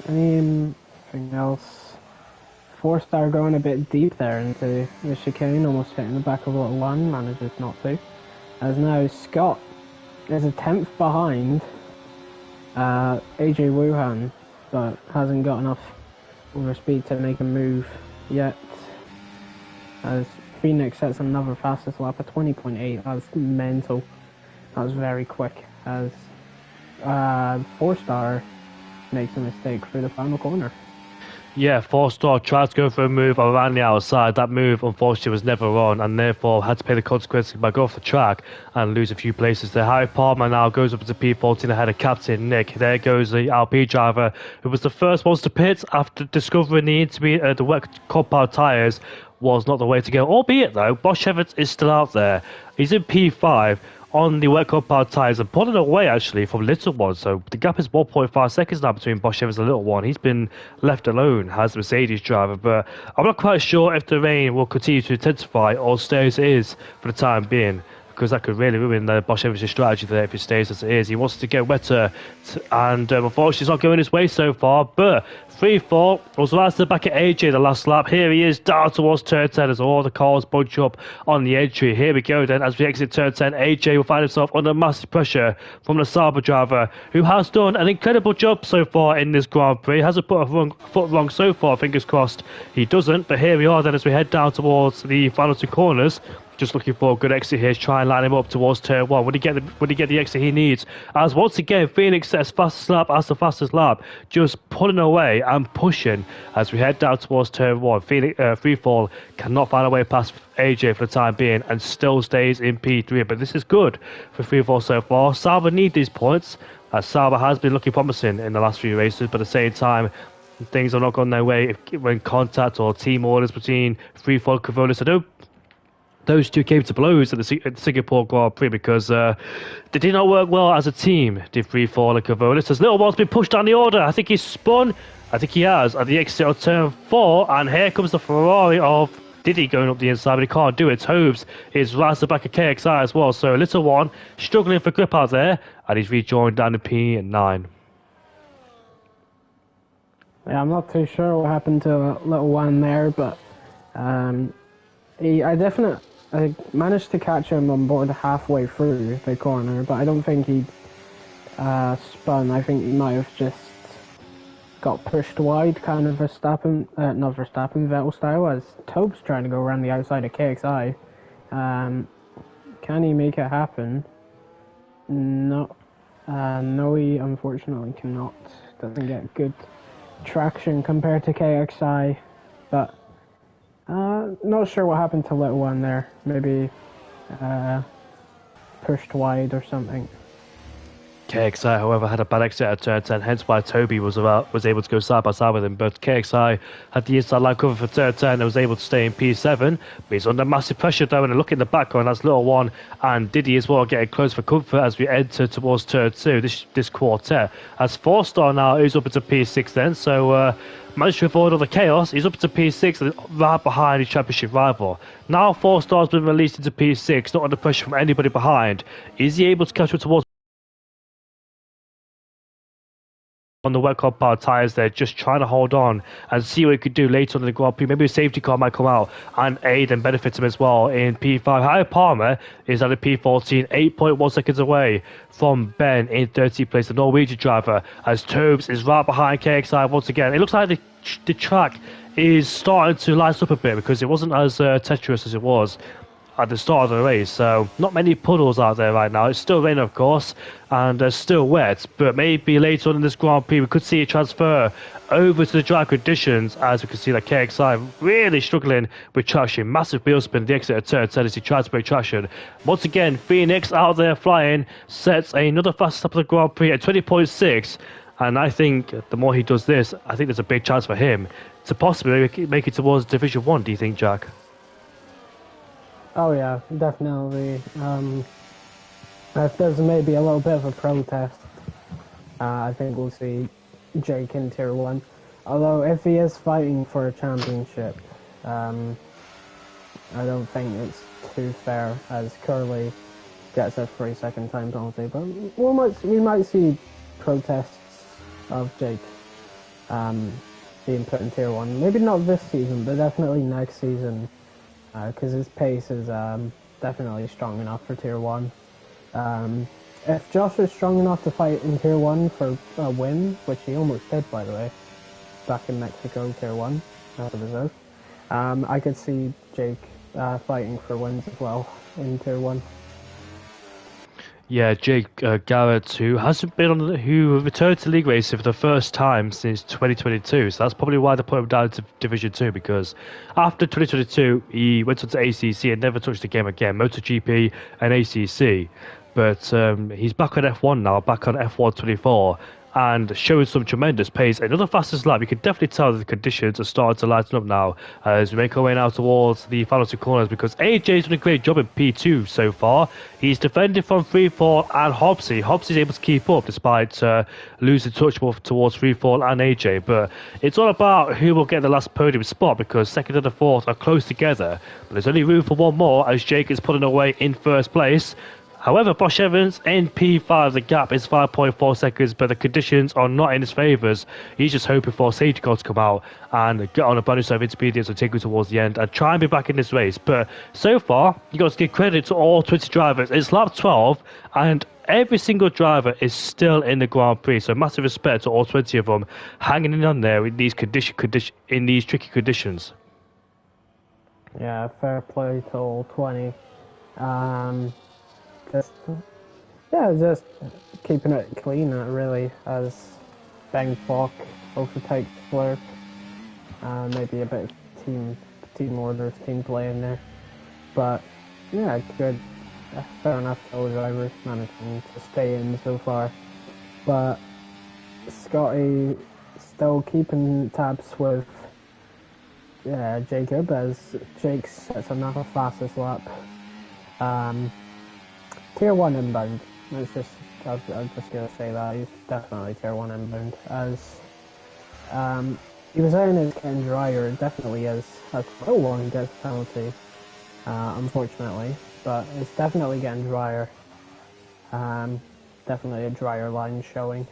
Anything else? 4-star going a bit deep there into the chicane, almost hitting the back of Little One, manages not to. As now Scott is a 10th behind AJ Wuhan, but hasn't got enough overspeed to make a move yet. As Phoenix sets another fastest lap at 20.8. That's mental. That was very quick. As 4-star makes a mistake through the final corner. Yeah, 4-star tried to go for a move around the outside. That move, unfortunately, was never on, and therefore had to pay the consequences by going off the track and lose a few places there. Harry Palmer now goes up into P14 ahead of Captain Nick. There goes the LP driver, who was the first one to pit after discovering the wet compound tyres was not the way to go. Albeit, though, Bosch Evans is still out there. He's in P5 on the wet compound tyres and pulling away, actually, from Little One. So the gap is 1.5 seconds now between Bosch Evans and Little One. He's been left alone as the Mercedes driver, but I'm not quite sure if the rain will continue to intensify or stay as it is for the time being, because that could really ruin Bosch Evans' strategy there if it stays as it is. He wants to get wetter, and unfortunately it's not going his way so far, but Freefall was right to the back at AJ the last lap. Here he is down towards turn 10 as all the cars bunch up on the entry. Here we go then as we exit turn 10. AJ will find himself under massive pressure from the Sauber driver, who has done an incredible job so far in this Grand Prix. Hasn't put a foot wrong so far, fingers crossed he doesn't, but here we are then as we head down towards the final 2 corners. Just looking for a good exit here to try and line him up towards turn 1. Would he get the exit he needs? As once again, Phoenix sets fastest lap as the fastest lap, just pulling away and pushing as we head down towards turn 1. Freefall cannot find a way past AJ for the time being and still stays in P3. But this is good for Freefall so far. Sauber need these points, as Sauber has been looking promising in the last few races, but at the same time, things are not going their way when contact or team orders between Freefall and Cavolis. I don't. Those two came to blows at the Singapore Grand Prix because they did not work well as a team, did Freefall and Cavolis. As Little One's been pushed down the order. I think he's spun. I think he has at the exit of turn 4. And here comes the Ferrari of Diddy going up the inside, but he can't do it. Tobes is right at the back of KXI as well. So Little One struggling for grip out there. And he's rejoined down to P9. Yeah, I'm not too sure what happened to Little One there, but I managed to catch him on board halfway through the corner, but I don't think he spun. I think he might have just got pushed wide, kind of Vettel style, as Tobe's trying to go around the outside of KXI. Can he make it happen? No. No, he unfortunately cannot. Doesn't get good traction compared to KXI, but not sure what happened to Little One there. Maybe pushed wide or something. KXI, however, had a bad exit at turn 10, hence why Toby was able to go side by side with him. But KXI had the inside line cover for turn 10 and was able to stay in P7. But he's under massive pressure though, and a look in the background, that's Little One and Diddy as well getting close for comfort as we enter towards turn 2, this quartet. As 4-star now is up into P6 then, so managed to avoid all the chaos. He's up to P6 and right behind his championship rival. Now 4-star's been released into P6, not under pressure from anybody behind. Is he able to catch up towards on the wet compound tyres there, just trying to hold on and see what he could do later on in the Grand Prix? Maybe a safety car might come out and aid and benefit him as well in P5. Harry Palmer is at a P14, 8.1 seconds away from Ben in 30th place, the Norwegian driver, as Tobes is right behind KXI once again. It looks like the track is starting to lighten up a bit because it wasn't as treacherous as it was at the start of the race, so not many puddles out there right now. It's still raining, of course, and still wet, but maybe later on in this Grand Prix we could see a transfer over to the dry conditions, as we can see that KXI really struggling with traction. Massive wheel spin at the exit of turn 10 as he tries to break traction. Once again, Phoenix out there flying, sets another fast lap of the Grand Prix at 20.6, and I think the more he does this, I think there's a big chance for him to possibly make it towards Division 1, do you think, Jack? Oh yeah, definitely. If there's maybe a little bit of a protest, I think we'll see Jake in Tier 1. Although if he is fighting for a championship, I don't think it's too fair as Curly gets a 3-second time penalty. But we might see protests of Jake being put in Tier 1. Maybe not this season, but definitely next season. Because his pace is definitely strong enough for Tier 1. If Josh is strong enough to fight in Tier 1 for a win, which he almost did, by the way, back in Mexico, Tier 1, as a reserve, I could see Jake fighting for wins as well in Tier 1. Yeah, Jake Garrett, who who returned to league racing for the first time since 2022, so that's probably why they put him down to Division 2, because after 2022 he went on to ACC and never touched the game again, MotoGP and ACC, but he's back on F1 now, back on F1 24, and showing some tremendous pace. Another fastest lap. You can definitely tell that the conditions are starting to lighten up now as we make our way now towards the final two corners, because AJ's done a great job in P2 so far. He's defended from Freefall and Hobbsy. Hobbsy's able to keep up despite losing touch towards Freefall and AJ, but it's all about who will get the last podium spot, because second and the fourth are close together, but there's only room for one more as Jake is pulling away in first place. However, Bosch Evans in P5, the gap is 5.4 seconds, but the conditions are not in his favours. He's just hoping for a safety car to come out and get on a bonus of intermediates and take it towards the end and try and be back in this race. But so far, you got to give credit to all 20 drivers. It's lap 12, and every single driver is still in the Grand Prix. So massive respect to all 20 of them hanging in on there in these in these tricky conditions. Yeah, fair play to all 20. Just keeping it clean, really, as Ben Falk overtakes Fleur. Maybe a bit of team orders, team play in there. But, yeah, good. Fair enough, all drivers managing to stay in so far. But Scotty still keeping tabs with Jacob, as Jake sets another fastest lap. Tier 1 inbound. I'm just gonna say that he's definitely Tier 1 inbound, as he was saying it's getting drier. It definitely is. As Little One gets a penalty, unfortunately, but it's definitely getting drier. Definitely a drier line showing.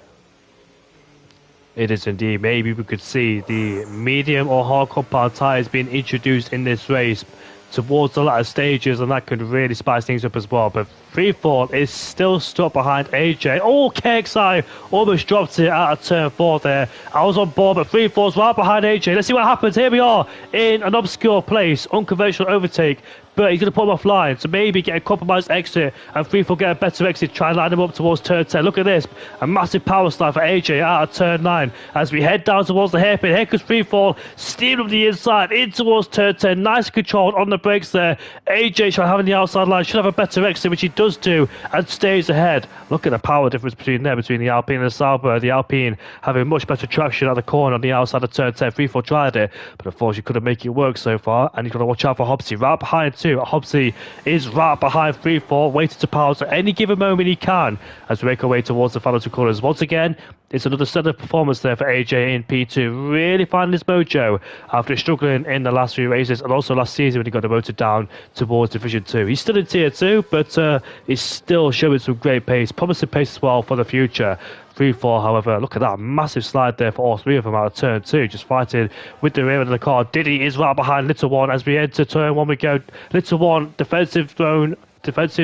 It is indeed. Maybe we could see the medium or hard compound tyres being introduced in this race towards the latter stages, and that could really spice things up as well. But Freefall is still stuck behind AJ. Oh, KXI almost dropped it out of turn 4 there. I was on board, but Freefall's right behind AJ. Let's see what happens. Here we are in an obscure place. Unconventional overtake. but he's going to put him offline. So maybe get a compromised exit and Free Fall get a better exit. Try and line him up towards turn 10. Look at this. A massive power slide for AJ out of turn 9. As we head down towards the hairpin, here comes Free Fall. Steam up the inside in towards turn 10. Nice control on the brakes there. AJ trying to have on the outside line. Should have a better exit, which he does do, and stays ahead. Look at the power difference between the Alpine and the Sauber. The Alpine having much better traction at the corner on the outside of turn 10. Free Fall tried it, but unfortunately couldn't make it work so far. And you've got to watch out for Hobbsy. Right behind too. Hobbsy is right behind Free Fall, waiting to pounce at any given moment he can as we make our way towards the final two corners. Once again, it's another stellar performance there for AJ in P2. Really finding his mojo after struggling in the last few races and also last season when he got demoted down towards Division 2. He's still in Tier 2, but he's still showing some great pace, promising pace as well for the future. Free Fall, however, look at that massive slide there for all three of them out of turn 2, just fighting with the rear end of the car. Diddy is right behind Little One as we enter turn 1. We go Little One, defensive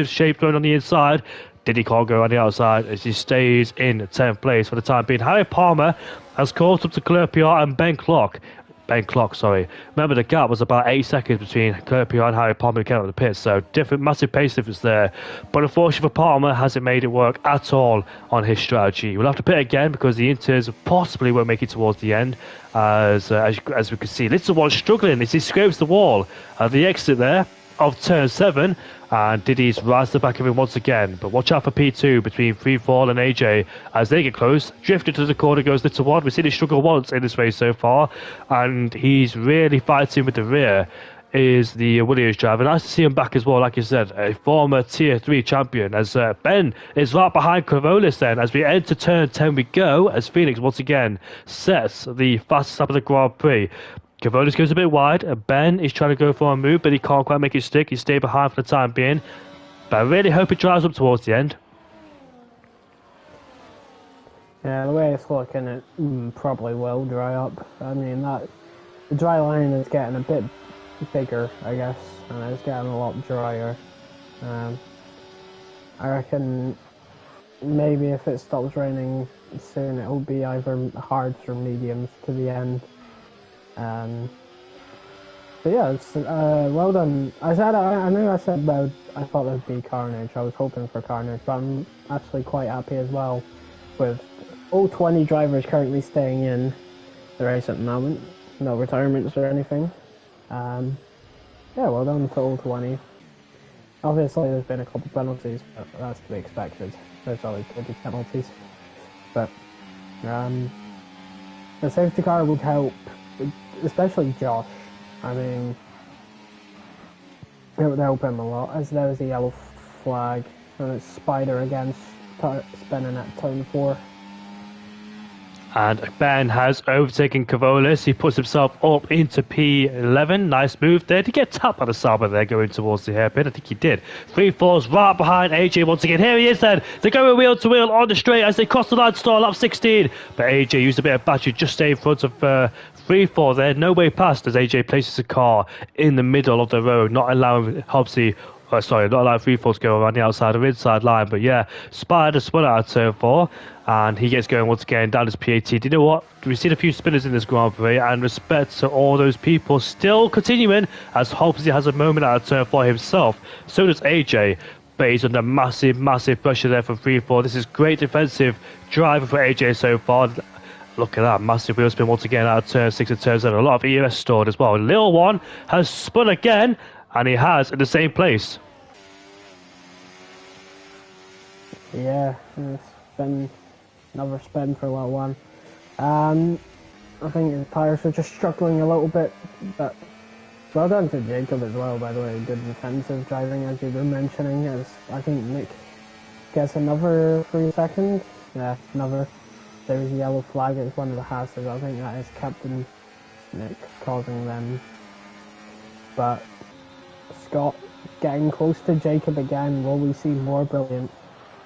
shape thrown on the inside. Diddy can't go on the outside as he stays in 10th place for the time being. Harry Palmer has caught up to Clerpiot and Ben Clock. Remember, the gap was about 8 seconds between Clerpiot and Harry Palmer who came out of the pits, so massive pace difference there. But unfortunately for Palmer, hasn't made it work at all on his strategy. We'll have to pit again because the Inters possibly won't make it towards the end. As we can see, Little One struggling as he scrapes the wall at the exit there of turn 7, and Diddy's right to the back of him once again. But watch out for P2 between Free Fall and AJ as they get close. Drifted to the corner goes Little One. We've seen him struggle once in this race so far, and he's really fighting with the rear. Is the Williams driver. Nice to see him back as well, like you said, a former Tier 3 champion, as Ben is right behind Cavolis then. As we enter turn 10 we go, as Phoenix once again sets the fastest lap of the Grand Prix. Cavolis goes a bit wide, and Ben is trying to go for a move, but he can't quite make it stick. He stayed behind for the time being, but I really hope it drives up towards the end. Yeah, the way it's looking, it probably will dry up. I mean, the dry line is getting a bit bigger, I guess, and it's getting a lot drier. I reckon maybe if it stops raining soon, it'll be either hards or mediums to the end. But yeah, it's well done. I know I said about I thought there'd be carnage. I was hoping for carnage, but I'm actually quite happy as well with all 20 drivers currently staying in the race at the moment. No retirements or anything. Yeah, well done to all 20. Obviously, there's been a couple penalties, but that's to be expected. There's only 20 penalties. But the safety car would help, especially Josh. I mean, it would help him a lot, as there's a yellow flag, and it's Spider against spinning at turn 4. And Ben has overtaken Cavolis. He puts himself up into P11. Nice move there. Did he get tapped by the Sauber there going towards the hairpin? I think he did. Free Falls right behind AJ once again. Here he is then. They're going wheel to wheel on the straight as they cross the line to start lap 16. But AJ used a bit of battery, just stay in front of Free Fall there. No way past as AJ places the car in the middle of the road, not allowing Hobbsy. Not allowing Free Fall to go around the outside or inside line, but yeah, Spider spun out of turn 4, and he gets going once again down his PAT. Do you know what? We've seen a few spinners in this Grand Prix, and respect to all those people still continuing as Hobbsy has a moment out of turn 4 himself. So does AJ, but he's under massive pressure there from Free Fall. This is great defensive driving for AJ so far. Look at that, massive wheel spin once again out of turn 6 and turn 7. A lot of EOS stored as well. Lil One has spun again, and he has in the same place. Yeah, it's been another spin for Lil One. I think his tyres are just struggling a little bit, but well done to Jacob as well, by the way. Good defensive driving, as you were mentioning, as I think Nick gets another 3 seconds. Yeah, another. There's a yellow flag, it's one of the hazards. I think that is Captain Nick causing them. But Scott getting close to Jacob again. Will we see more brilliant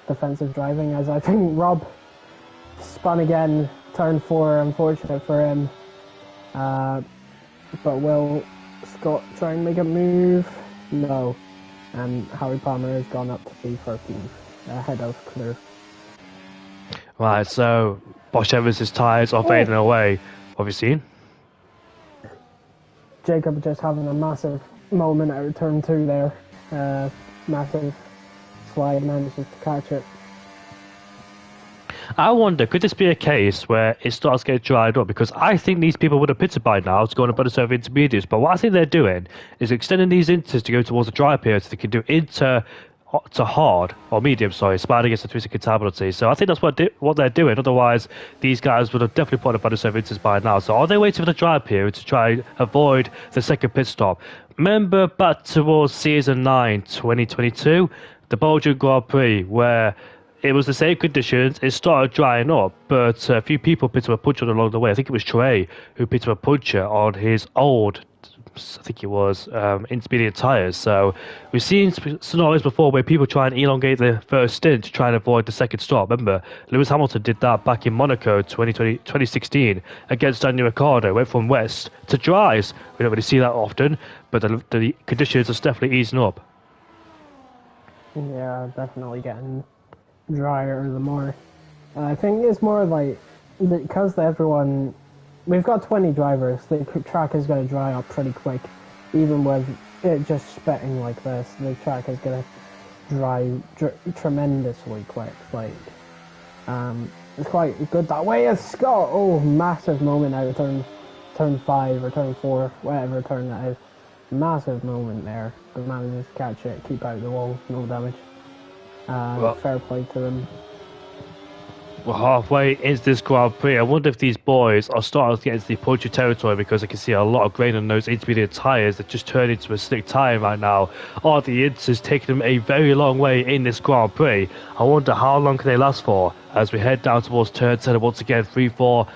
defensive driving? As I think Rob spun again, turn 4, unfortunate for him. But will Scott try and make a move? No. And Harry Palmer has gone up to P13, ahead of Clear. Right, so Bosch Evans' tyres are fading away. What have you seen? Jacob just having a massive moment out of turn 2 there. Massive slide, manages to catch it. I wonder, could this be a case where it starts getting dried up? Because I think these people would have pitted by now to go on a better set of intermediates. But what I think they're doing is extending these inters to go towards the dry period so they can do inter to hard or medium, sorry, spine against the twisted compatibility. So I think that's what they're doing. Otherwise, these guys would have definitely put a better set of inters by now. So are they waiting for the dry period to try and avoid the second pit stop? Remember back towards season 9, 2022, the Belgian Grand Prix, where it was the same conditions. It started drying up, but a few people picked up a puncher along the way. I think it was Trey who picked up a puncher on his old, I think it was, intermediate tyres. So we've seen scenarios before where people try and elongate the first stint to try and avoid the second stop. Remember, Lewis Hamilton did that back in Monaco 2016 against Daniel Ricciardo. Went from west to dries. We don't really see that often, but the conditions are definitely easing up. Yeah, definitely getting drier the more. I think it's more like because everyone, we've got 20 drivers, the track is going to dry up pretty quick. Even with it just spitting like this, the track is going to dry tremendously quick. Like, it's quite good that way. It's Scott. Oh, massive moment out of turn 5 or turn 4, whatever turn that is. Massive moment there. The manages to catch it, keep out the wall, no damage. Fair play to them. We're halfway into this Grand Prix. I wonder if these boys are starting to get into the puncher territory because I can see a lot of grain on those intermediate tyres that just turned into a slick tyre right now. Or the Inters taking them a very long way in this Grand Prix. I wonder how long can they last for as we head down towards turn 10 once again, 3-4.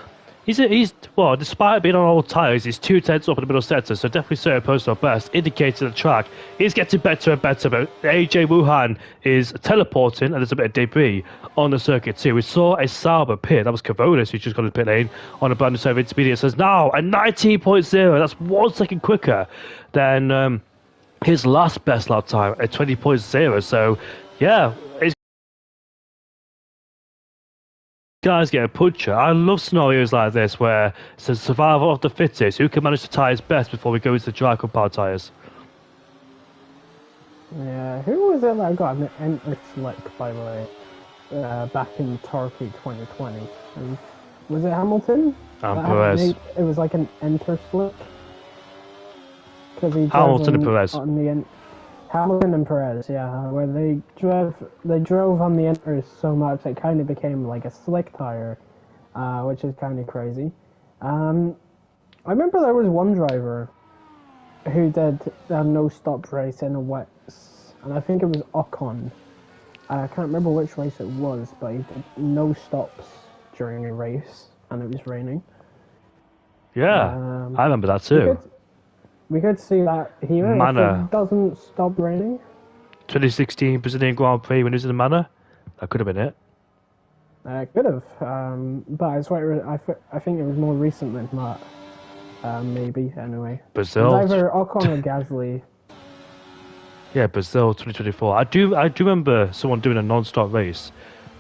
He's well, despite being on old tyres, he's 2 tenths up in the middle sector, so definitely certain personal best, indicating the track is getting better and better, but AJ Wuhan is teleporting, and there's a bit of debris on the circuit too. We saw a Sauber pit, that was Cavonis who just got in the pit lane on a brand new set of intermediate, says now a 19.0, that's 1 second quicker than his last best lap time at 20.0, so yeah, it's guys get a puncher. I love scenarios like this where it's a survival of the fittest who can manage to tie his best before we go into the dry compound tyres. Yeah, who was it that got an enter slick, by the way, back in Turkey 2020? And was it Hamilton? Perez. It was like an enter slick. Hamilton and Perez. Hamilton and Perez, yeah, where they drove on the inters so much it kind of became like a slick tire, which is kind of crazy. I remember there was one driver who did a no-stop race in a wets, and I think it was Ocon. I can't remember which race it was, but he did no stops during a race, and it was raining. Yeah, I remember that too. We could see that here if it doesn't stop raining. 2016 Brazilian Grand Prix when he was in the Manor. That could have been it. It could have, but I swear I think it was more recent than that. Maybe anyway. Brazil. It was either Ocon or Gasly. Yeah, Brazil 2024. I do remember someone doing a non-stop race.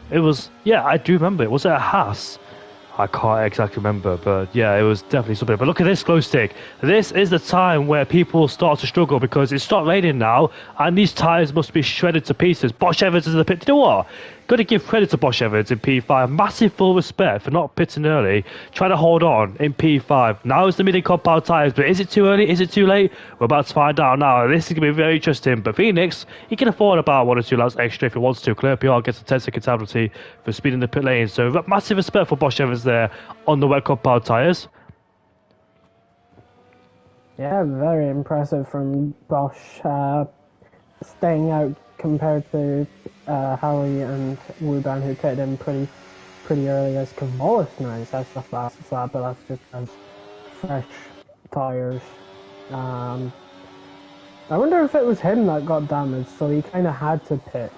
It was I do remember it. Was it a Haas? I can't exactly remember, but yeah, it was definitely something. But look at this glow stick. This is the time where people start to struggle because it's stopped raining now, and these tyres must be shredded to pieces. Bosch Evans is in the pit. You know what? Got to give credit to Bosch Evans in P5. Massive full respect for not pitting early, trying to hold on in P5. Now it's the mid compound tyres, but is it too early? Is it too late? We're about to find out now. This is going to be very interesting. But Phoenix, he can afford about 1 or 2 laps extra if he wants to. Clear PR gets a 10-second penalty for speeding the pit lane. So massive respect for Bosch Evans there on the wet compound tyres. Yeah, very impressive from Bosch. Staying out compared to Howie and Wuban, who pitted in pretty early as Cavolis. Nice, that's the fastest lap, but that's just as fresh tyres. I wonder if it was him that got damaged, so he kind of had to pit.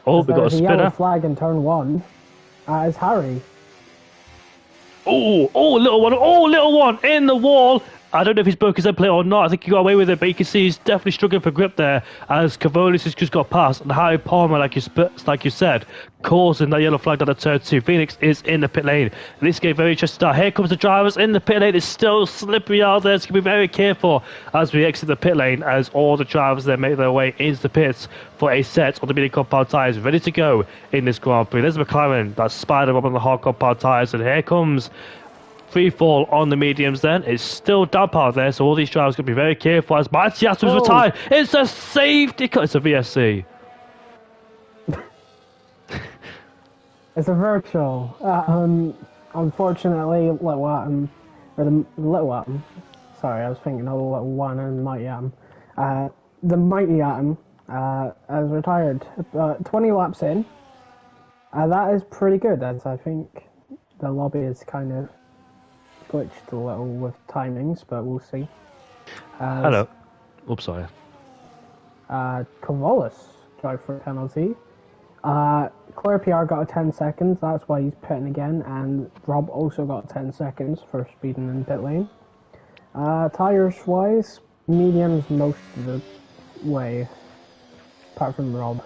Oh, we got a spinner. Yellow flag in turn 1. It's Harry. Oh, little one in the wall. I don't know if he's broke his end plate or not. I think he got away with it, but you can see he's definitely struggling for grip there as Cavolis has just got past. And Harry Palmer, like you said, causing that yellow flag down the turn 2. Phoenix is in the pit lane. This game very interesting start. Here comes the drivers in the pit lane. It's still slippery out there, so you can be very careful as we exit the pit lane, as all the drivers there make their way into the pits for a set of the mini compound tyres ready to go in this Grand Prix. There's McLaren, that spider up on the hard compound tyres, and here comes free fall on the mediums then. It's still damp out there, so all these drivers got to be very careful as Matias was retired. It's a safety car. It's a VSC. It's a virtual. Unfortunately, Little Atom, or the Little Atom, sorry, I was thinking of the Little One and Mighty Atom. The Mighty Atom has retired 20 laps in. That is pretty good, as I think the lobby is kind of glitched a little with timings, but we'll see. Hello. Oops, sorry. Cavolis drive for a penalty. Claire PR got a 10 seconds, that's why he's pitting again, and Rob also got 10 seconds for speeding in pit lane. Tyres wise, mediums most of the way, apart from Rob.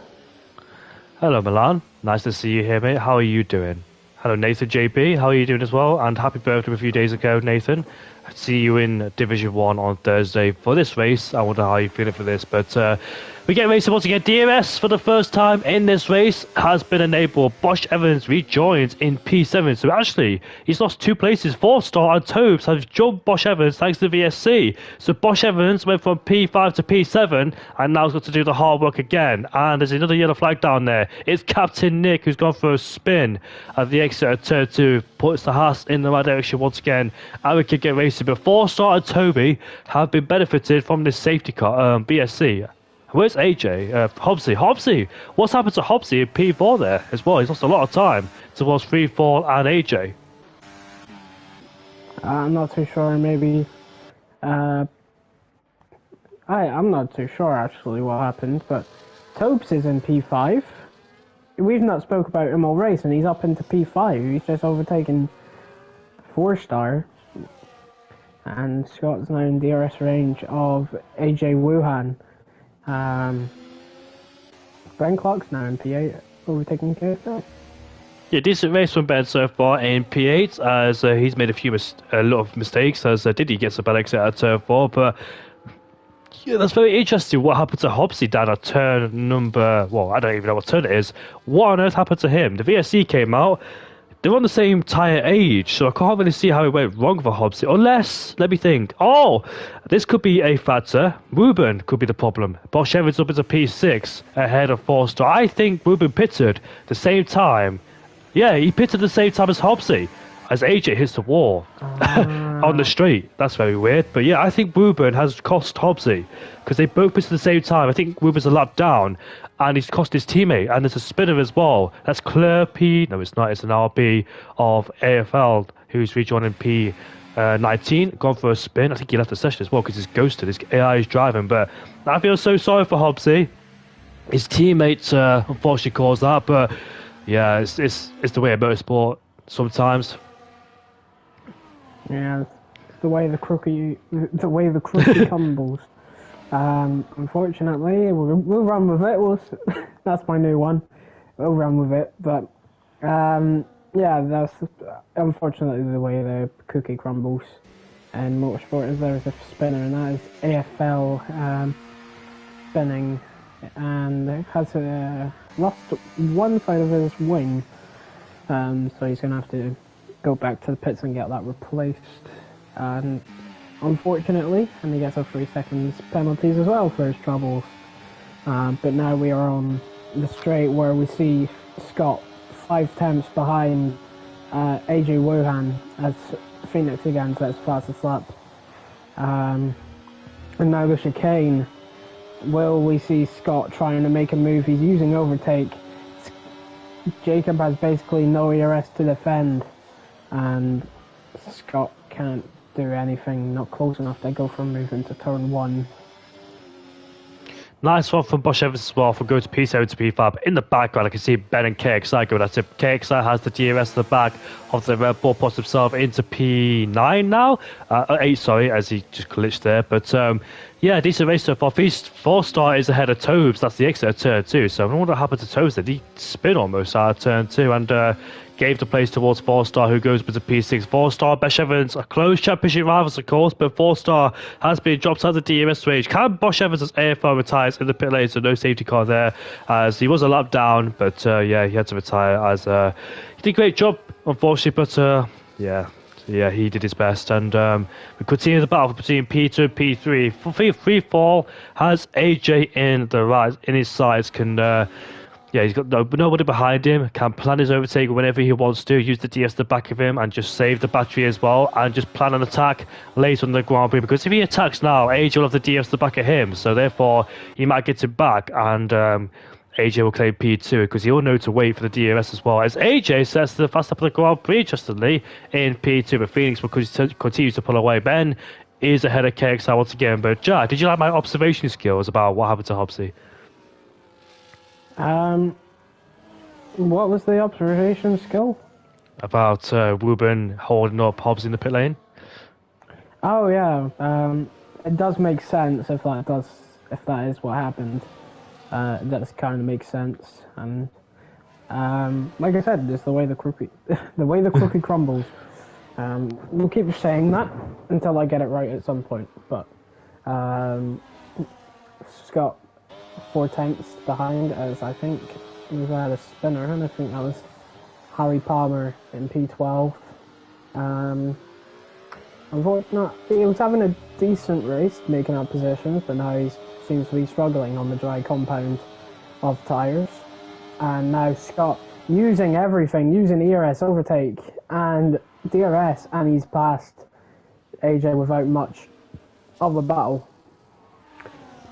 Hello, Milan. Nice to see you here, mate. How are you doing? Hello, Nathan JB. How are you doing as well? And happy birthday a few days ago, Nathan. I see you in Division 1 on Thursday for this race. I wonder how you're feeling for this. But we get racing once again. DRS for the first time in this race has been enabled. Bosch Evans rejoins in P7. So actually, he's lost 2 places. 4-star and Tobes has jumped Bosch Evans thanks to VSC. So Bosch Evans went from P5 to P7 and now he's got to do the hard work again. And there's another yellow flag down there. It's Captain Nick who's gone for a spin at the exit of turn 2. Puts the Haas in the right direction once again. And we can get racing. But 4-star and Toby have been benefited from this safety car, BSC. Where's AJ? Hobbsy. What's happened to Hobbsy in P4 there as well? He's lost a lot of time towards Free Fall and AJ. I'm not too sure. Maybe. I'm not too sure actually what happened, but Topes is in P5. We've not spoke about him all race, and he's up into P5. He's just overtaken 4-star. And Scott's now in DRS range of AJ Wuhan. Ben Clark's now in P8, overtaking KSL. Yeah, decent race from Ben so far in P8, as he's made a lot of mistakes, as Diddy gets a bad exit out of turn 4, but yeah, that's very interesting. What happened to Hobbsy down at turn number, well, I don't even know what turn it is. What on earth happened to him? The VSC came out. They're on the same tyre age, so I can't really see how it went wrong for Hobbsy. Unless, let me think. Oh, this could be a factor. Ruben could be the problem. Bosch Evans up into P6 ahead of 4-star. I think Ruben pitted the same time. Yeah, he pitted the same time as Hobbsy, as AJ hits the wall on the straight. That's very weird. But yeah, I think Ruben has cost Hobbsy because they both pitted at the same time. I think Ruben's a lap down and he's cost his teammate. And there's a spinner as well. That's Claire P. No, it's not. It's an RB of AFL who's rejoining P19. Gone for a spin. I think he left the session as well because he's ghosted. His AI is driving. But I feel so sorry for Hobbsy. His teammate unfortunately caused that. But yeah, it's the way of motorsport sometimes. Yeah, it's the way the crookie tumbles. Unfortunately, we'll run with it. That's my new one. We'll run with it. But yeah, that's unfortunately the way the cookie crumbles. And motorsport is there's a spinner, and that is AFL spinning, and it has lost one side of his wing. So he's gonna have to go back to the pits and get that replaced, and unfortunately, and he gets a 3 seconds penalties as well for his troubles. But now we are on the straight where we see Scott 5 tenths behind AJ Wuhan as Phoenix again sets fastest lap. And now the chicane. Will we see Scott trying to make a move? He's using overtake. Jacob has basically no ERS to defend, and Scott can't do anything, not close enough. They go for a move into turn 1. Nice one from Bosch Evans as well from going to P7 to P5. In the background, I can see Ben and KXI going at it. KXI has the DRS at the back of the Red Bull, puts himself into P9 now. 8, sorry, as he just glitched there. But yeah, decent race so far. Four-star is ahead of Tobes. That's the exit of turn 2. So I wonder what happened to Tobes there. He spin almost out of turn 2 and gave the place towards Four-star, who goes into P6. Four-star, Bosch Evans, a close championship rivals, of course, but Four-star has been dropped out of the DRS range. Can Bosch Evans as AFL retires in the pit lane, so no safety car there, as he was a lap down, but yeah, he had to retire as he did a great job, unfortunately, but yeah, he did his best, and we continue the battle between P2 and P3. Free fall has AJ in the right, in his sides, can yeah, he's got nobody behind him, can plan his overtake whenever he wants to, use the DS at the back of him and just save the battery as well, and just plan an attack later on the Grand Prix, because if he attacks now, AJ will have the DS at the back of him, so therefore he might get him back, and AJ will claim P2 because he'll know to wait for the DRS as well, as AJ sets the fast up of the Grand Prix, Justin Lee, in P2, but Phoenix will continue to pull away. Ben is ahead of KXI once again, but Jack, did you like my observation skills about what happened to Hobbsy? What was the observation skill? About Ruben holding up Hobbs in the pit lane? Oh yeah, it does make sense if that is what happened. That does kind of make sense, and like I said, just the way the cookie, crumbles. We'll keep saying that until I get it right at some point. But Scott 4/10 behind, as I think he was at a spinner, and I think that was Harry Palmer in P12. Unfortunately, he was having a decent race, making up positions, but now he seems to be struggling on the dry compound of tyres. And now Scott using everything, using ERS, overtake, and DRS, and he's passed AJ without much of a battle.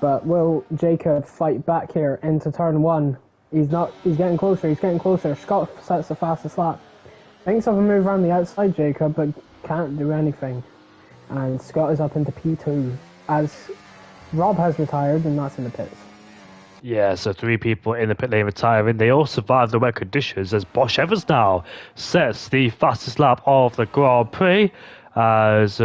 But will Jacob fight back here into turn 1? He's getting closer, Scott sets the fastest lap. Thinks of a move around the outside, Jacob, but can't do anything. And Scott is up into P2, as Rob has retired, and that's in the pits. Yeah, so 3 people in the pit lane retiring. They all survived the wet conditions, as Bosch Evans now sets the fastest lap of the Grand Prix, as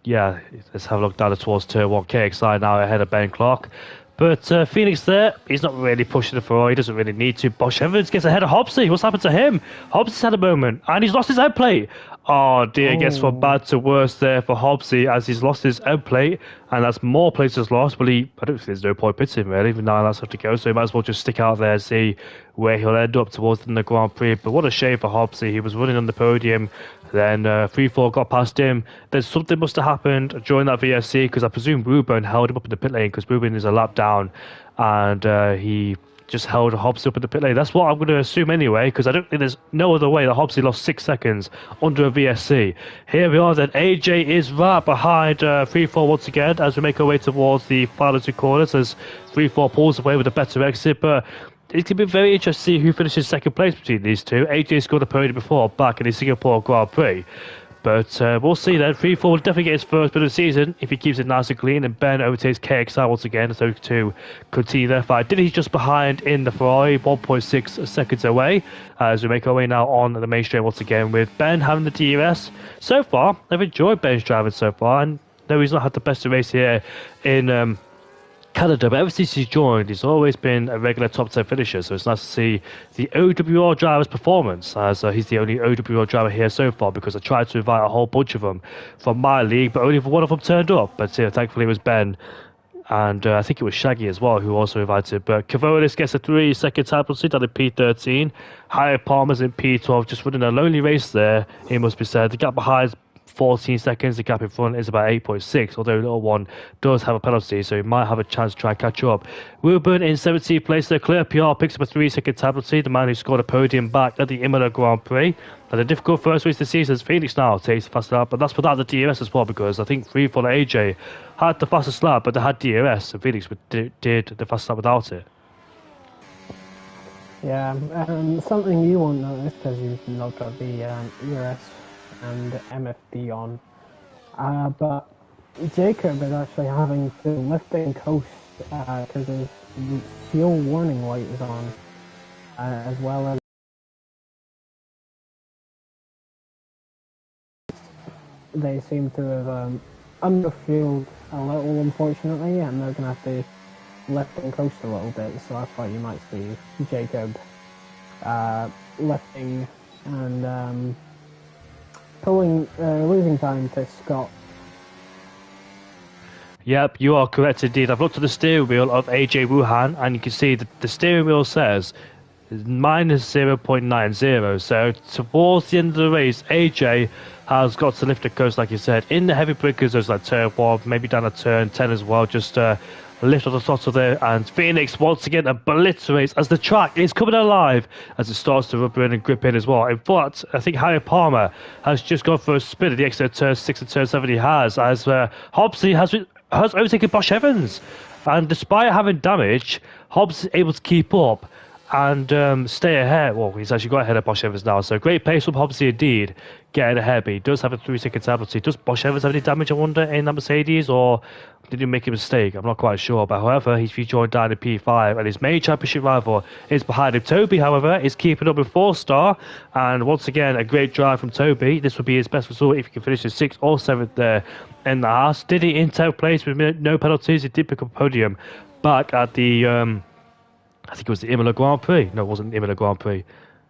yeah, let's have a look down towards turn 1. KXI now ahead of Ben Clark. But Phoenix there, he's not really pushing the Ferrari, he doesn't really need to. Bosch Evans gets ahead of Hobbsy. What's happened to him? Hobbsy's had a moment, and he's lost his end plate. Oh dear, gets from bad to worse there for Hobbsy, as he's lost his end plate, and that's more places lost. Well, I don't think there's no point pitting really, even 9 laps have to go, so he might as well just stick out there and see where he'll end up towards the Grand Prix. But what a shame for Hobbsy, he was running on the podium, then 3-4 got past him. Then something must have happened during that VSC, because I presume Ruben held him up in the pit lane, because Ruben is a lap down, and he just held Hobbs up in the pit lane. That's what I'm going to assume anyway, because I don't think there's no other way that Hobbsy lost 6 seconds under a VSC. Here we are then. AJ is right behind 3-4 once again, as we make our way towards the final 2 corners, as 3-4 pulls away with a better exit, but it's going to be very interesting to see who finishes second place between these two. AJ scored a podium before, back in the Singapore Grand Prix. But we'll see then. 3-4 will definitely get his first bit of the season if he keeps it nice and clean. And Ben overtakes KXI once again, so to continue their fight. Did he's just behind in the Ferrari, 1.6 seconds away, as we make our way now on the main straight once again with Ben having the DRS. So far, I've enjoyed Ben's driving so far, and though he's not had the best race here in Canada, but ever since he's joined, he's always been a regular top 10 finisher, so it's nice to see the OWR driver's performance, as he's the only OWR driver here so far, because I tried to invite a whole bunch of them from my league, but only one of them turned up. But thankfully it was Ben, and I think it was Shaggy as well who also invited. But Cavonis gets a 3-second time penalty down in P13. Hyatt Palmer's in P12, just running a lonely race there, it must be said. The gap behind 14 seconds, the gap in front is about 8.6, although little one does have a penalty, so he might have a chance to try and catch up. Ruben in 17th place there. Clear PR picks up a 3-second penalty, the man who scored a podium back at the Imola Grand Prix. And a difficult first race this season, as Phoenix now takes the fastest lap, but that's without the DRS as well, because I think 3 for AJ had the fastest lap, but they had DRS, and Phoenix did the fastest lap without it. Yeah, something you won't notice because you've not got the ERS and MFD on. But Jacob is actually having to lift and coast because of fuel warning light is on, as well as they seem to have underfueled a little, unfortunately, and they're going to have to lift and coast a little bit. So that's why you might see Jacob lifting and losing time to Scott. Yep, you are correct indeed. I've looked at the steering wheel of AJ Wuhan, and you can see that the steering wheel says minus 0.90. So towards the end of the race, AJ has got to lift the coast, like you said, in the heavy breakers. There's like turn 1, maybe down a turn 10 as well. Just lift on the throttle there, and Phoenix once again obliterates as the track is coming alive as it starts to rubber in and grip in as well. In fact, I think Harry Palmer has just gone for a spin at the exit of turn 6 and turn 7 he has, as Hobbsy has overtaken Bosch Evans. And despite having damage, Hobbs is able to keep up and stay ahead. Well, he's actually got ahead of Bosch Evans now, so great pace from Hobbsy indeed, getting ahead, but he does have a 3-second penalty. Does Bosch Evans have any damage, I wonder, in that Mercedes, or did he make a mistake? I'm not quite sure, but however, he's rejoined down in P5, and his main championship rival is behind him. Toby, however, is keeping up with 4-star, and once again, a great drive from Toby. This would be his best result if he can finish in 6th or 7th there in the Haas. Did he in 10th place with no penalties? He did pick up a podium back at the I think it was the Imola Grand Prix. No, it wasn't the Imola Grand Prix.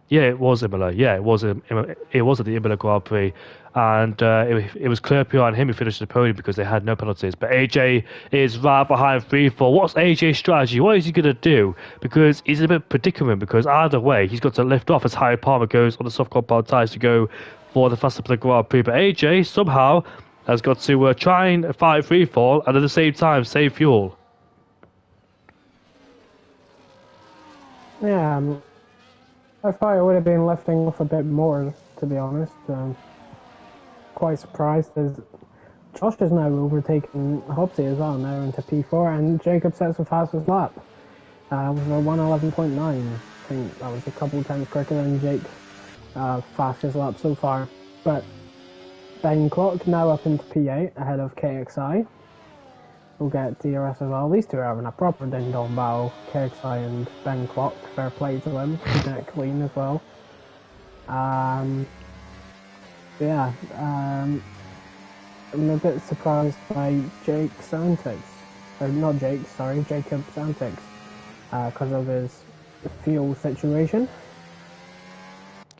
Yeah, it was Imola. Yeah, it was at the Imola Grand Prix. And it was Clerpio and him who finished the podium because they had no penalties. But AJ is right behind 3-4. What's AJ's strategy? What is he going to do? Because he's in a bit of predicament, because either way, he's got to lift off as Harry Palmer goes on the soft compound tyres to go for the faster play Grand Prix. But AJ somehow has got to try and fight free fall and at the same time save fuel. Yeah, I thought it would have been lifting off a bit more, to be honest. Quite surprised as Josh is now overtaking Hobbsy as well, now into P4, and Jacob sets the fastest lap with a 1:11.9. I think that was a couple of times quicker than Jake's fastest lap so far. But Ben Clock now up into P8 ahead of KXI. We'll get DRS as well. These two are having a proper ding-dong battle. KXI and Ben Clock. Fair play to them. Keeping it clean as well. I'm a bit surprised by Jake's antics. Or not Jake, sorry, Jacob's antics. Because of his fuel situation.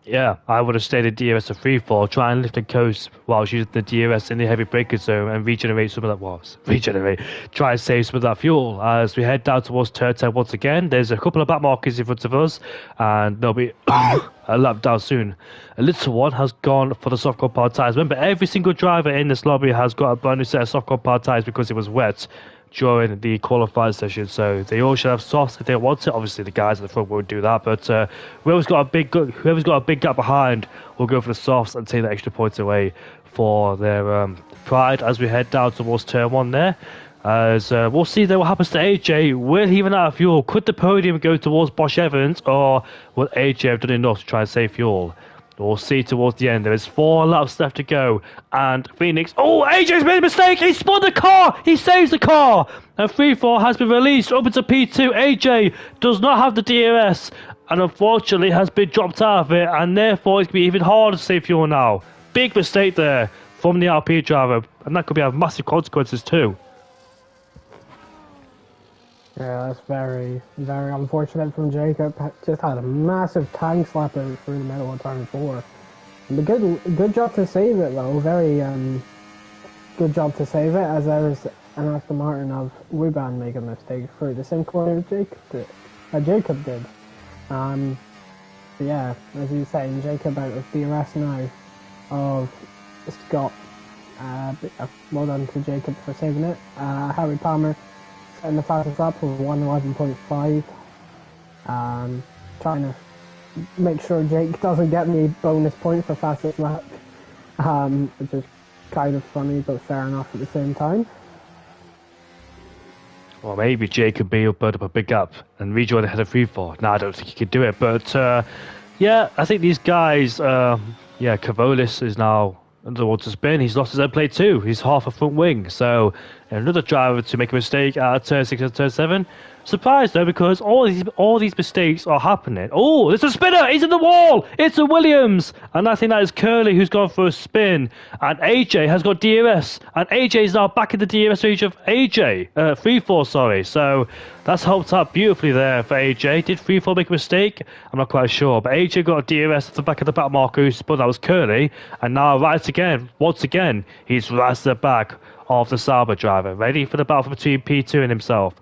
Yeah, I would have stayed at DRS a free fall, try and lift and coast whilst using the DRS in the heavy breaker zone and regenerate some of that try and save some of that fuel. As we head down towards turn 10 once again, there's a couple of back markers in front of us, and there'll be a lap down soon. A little one has gone for the soft compound tyres. Remember, every single driver in this lobby has got a brand new set of soft compound tyres because it was wet during the qualifying session, so they all should have softs if they want it. Obviously, the guys at the front won't do that, but whoever's got a big gap behind will go for the softs and take the extra points away for their pride as we head down towards turn 1 there. As we'll see then what happens to AJ. Will he run out of fuel? Could the podium go towards Bosch Evans, or will AJ have done enough to try and save fuel? We'll see towards the end. There is 4 laps left to go. And Phoenix... Oh, AJ's made a mistake! He spun the car! He saves the car! And 3-4 has been released up into P2. AJ does not have the DRS. And unfortunately has been dropped out of it. And therefore it's going to be even harder to save fuel now. Big mistake there from the RP driver. And that could have massive consequences too. Yeah, that's very, very unfortunate from Jacob. Just had a massive tank slap out through the middle of turn 4. And good job to save it though. Very good job to save it, as there was an Aston Martin of Ruban make a mistake through the same corner Jacob did. Yeah, as you say, Jacob out of DRS now of Scott. Well done to Jacob for saving it. Harry Palmer in the fastest lap with 1:11.5. Trying to make sure Jake doesn't get me bonus points for fastest lap, which is kind of funny but fair enough at the same time. Well, maybe Jake could build up a big gap and rejoin ahead of 3-4. No, I don't think he could do it, but yeah, I think these guys, Cavolis is now under the water spin. He's lost his end plate too. He's half a front wing, so and another driver to make a mistake at turn 6 and turn 7. Surprised though, because all these mistakes are happening. Oh, there's a spinner! He's in the wall! It's a Williams! And I think that is Curly who's gone for a spin. And AJ has got DRS. And AJ is now back in the DRS range of AJ. 3-4, sorry. So that's helped out beautifully there for AJ. Did 3-4 make a mistake? I'm not quite sure. But AJ got a DRS at the back of the back marker, but that was Curly. And now once again, he's right at the back of the Sauber driver. Ready for the battle between P2 and himself.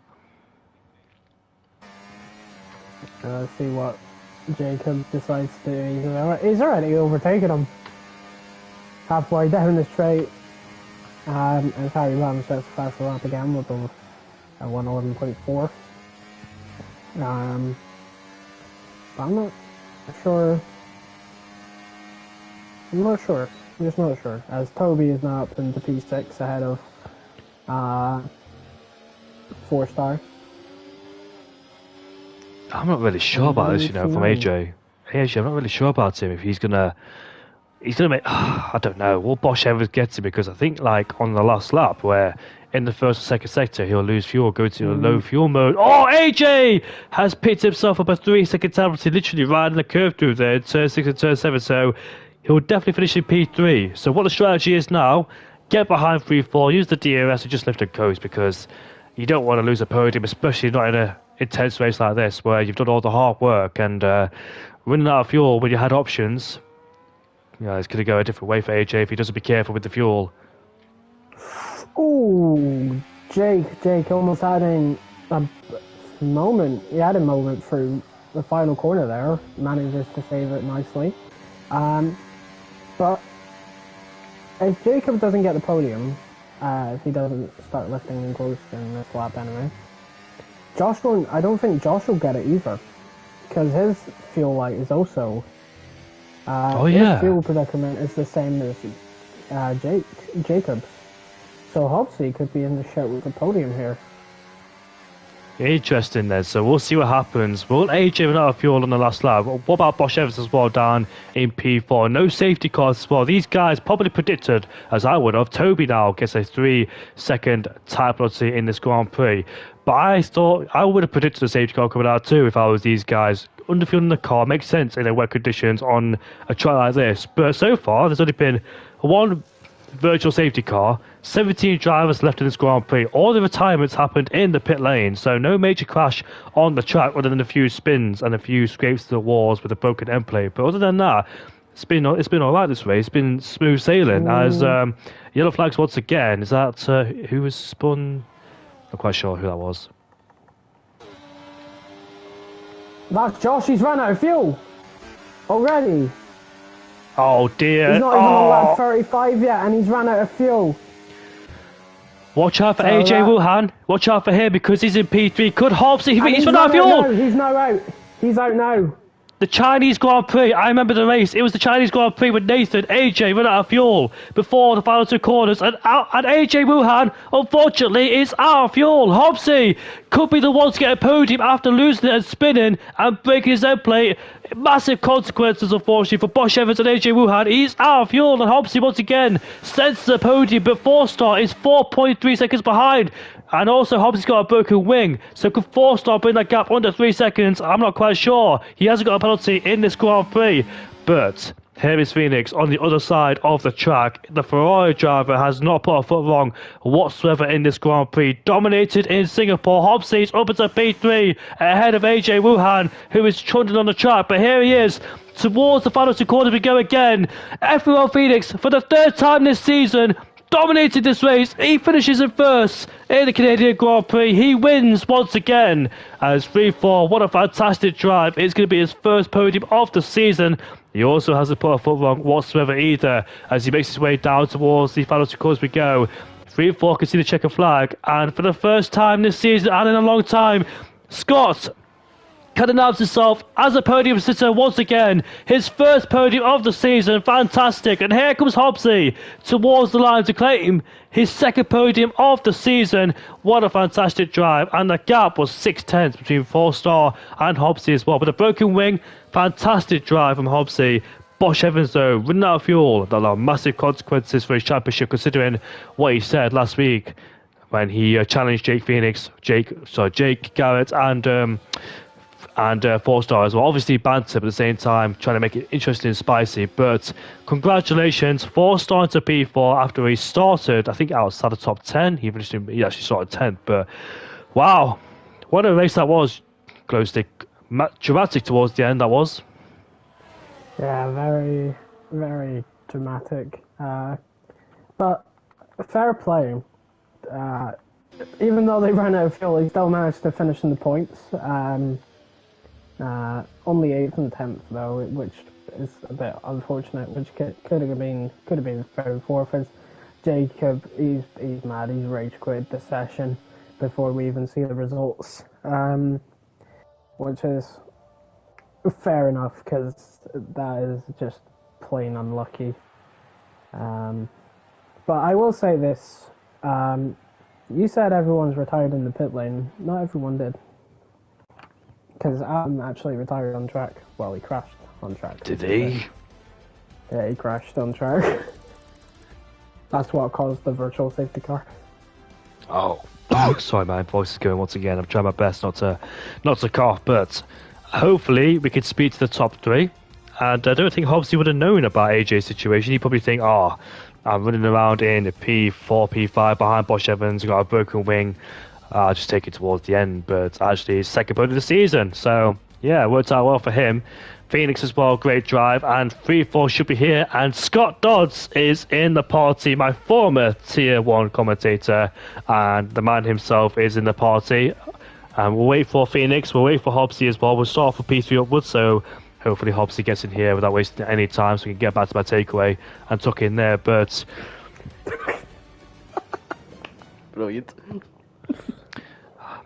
Let's see what Jacob decides to do. He's already overtaken him halfway down the straight. And Harry Ram sets a faster lap again with them at 111.4. But I'm not sure. I'm just not sure. As Toby is now up into P6 ahead of 4-star. I'm not really sure about this, from AJ. AJ, I'm not really sure about him. If he's gonna make. I don't know. Will Bosch ever get him? Because I think, like on the last lap, where in the first or second sector he'll lose fuel, go to low fuel mode. Oh, AJ has picked himself up a 3-second penalty, literally riding the curve through there, turn 6 and turn 7. So he'll definitely finish in P3. So what the strategy is now? Get behind 3-4, use the DRS, and just lift and coast, because you don't want to lose a podium, especially not in a intense race like this where you've done all the hard work and running out of fuel when you had options. It's going to go a different way for AJ if he doesn't be careful with the fuel. Ooh, Jake almost having a moment. He had a moment through the final corner there. Manages to save it nicely. But if Jacob doesn't get the podium, if he doesn't start lifting and close in this lap anyway, I don't think Josh will get it either, because his fuel light is also. His fuel predicament is the same as Jacob's. So Hobbsy could be in the shout with the podium here. Interesting then. So we'll see what happens. Will AJ run out of fuel on the last lap? What about Bosch Evans as well down in P4? No safety cars as well. These guys probably predicted, as I would have, Toby now gets a 3-second time penalty in this Grand Prix. But I thought I would have predicted a safety car coming out too if I was these guys. Underfueling the car makes sense in the wet conditions on a track like this. But so far, there's only been one virtual safety car, 17 drivers left in this Grand Prix. All the retirements happened in the pit lane, so no major crash on the track other than a few spins and a few scrapes to the walls with a broken end plate. But other than that, it's been all right this race. It's been smooth sailing. As yellow flags once again. Is that who was spun? Not quite sure who that was. That's Josh. He's run out of fuel already. Oh dear. He's not even on lap 35 yet, and he's run out of fuel. Watch out for AJ Wuhan. Watch out for him, because he's in P3. Could Hobbs? He's run out of fuel. No, he's now out. He's out now. The Chinese Grand Prix, I remember the race. It was the Chinese Grand Prix with Nathan, AJ ran out of fuel before the final two corners. And AJ Wuhan, unfortunately, is out of fuel. Hobbsy could be the one to get a podium after losing it and spinning and breaking his end plate. Massive consequences, unfortunately, for Bosch Evans and AJ Wuhan. He's out of fuel, and Hobbsy once again sends the podium, but 4-star is 4.3 seconds behind. And also, Hobbsy's got a broken wing, so could 4-star bring that gap under 3 seconds? I'm not quite sure. He hasn't got a penalty in this Grand Prix, but here is Phoenix on the other side of the track. The Ferrari driver has not put a foot wrong whatsoever in this Grand Prix. Dominated in Singapore. Hobbsy's up into P3 ahead of AJ Wuhan, who is trundling on the track. But here he is. Towards the final two corners we go again. F1 Phoenix, for the third time this season, dominated this race. He finishes in first in the Canadian Grand Prix. He wins once again as 3-4. What a fantastic drive. It's going to be his first podium of the season. He also hasn't put a foot wrong whatsoever either as he makes his way down towards the final two corners we go. 3-4 can see the checker flag, and for the first time this season and in a long time, Scott can announce himself as a podium sitter once again. His first podium of the season. Fantastic. And here comes Hobbsy towards the line to claim his second podium of the season. What a fantastic drive. And the gap was 6/10 between 4-star and Hobbsy as well. But a broken wing, fantastic drive from Hobbsy. Bosch Evans, though, running out of fuel. That will have massive consequences for his championship, considering what he said last week. when he challenged Jake Garrett and 4 star as well. Obviously banter, but at the same time trying to make it interesting and spicy. But congratulations, 4 star to P4 after he started, I think outside the top 10. He actually started 10th. But wow, what a race that was. Glow stick, dramatic towards the end. That was. Yeah, very, very dramatic. But fair play. Even though they ran out of fuel, he still managed to finish in the points. Only 8th and 10th though, which is a bit unfortunate. Which could have been very forfeits. Jacob, he's mad. He's rage quit this session before we even see the results, which is fair enough because that is just plain unlucky. But I will say this: you said everyone's retired in the pit lane. Not everyone did. Because Adam actually retired on track. Well, he crashed on track. Did he? Yeah, he crashed on track. That's what caused the virtual safety car. Oh, sorry, my voice is going once again. I'm trying my best not to cough, but hopefully we could speed to the top 3. And I don't think Hobbsy would have known about AJ's situation. He'd probably think, I'm running around in a P4, P5 behind Bosch Evans, got a broken wing. I'll just take it towards the end, but actually his second podium of the season. So, yeah, it worked out well for him. Phoenix as well, great drive, and 3-4 should be here. And Scott Dodds is in the party, my former Tier 1 commentator, and the man himself is in the party. And we'll wait for Phoenix, we'll wait for Hobbsy as well. We'll start for P3 upwards, so hopefully Hobbsy gets in here without wasting any time so we can get back to my takeaway and tuck in there. But Brilliant.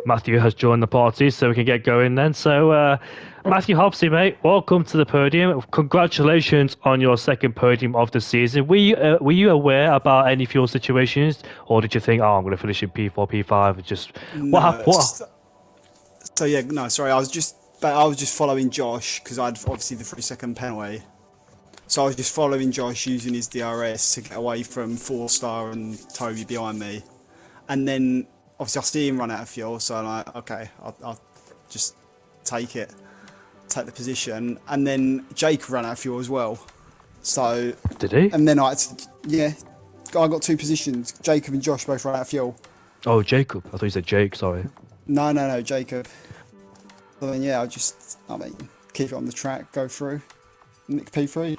Matthew has joined the party, so we can get going then. So, Matthew Hobbsy, mate, welcome to the podium. Congratulations on your second podium of the season. Were you aware about any fuel situations, or did you think, I'm going to finish in P4, P5? Just what happened? So yeah, no, sorry, I was just following Josh because I'd obviously the 3-second penalty. So I was just following Josh using his DRS to get away from 4-star and Toby behind me, and then obviously I see him run out of fuel, so I'm like, okay, I'll just take the position. And then Jake ran out of fuel as well. So Did he? And then I got 2 positions. Jacob and Josh both ran out of fuel. Oh, Jacob. I thought you said Jake, sorry. No, Jacob. So then yeah, keep it on the track, go through, nick P3.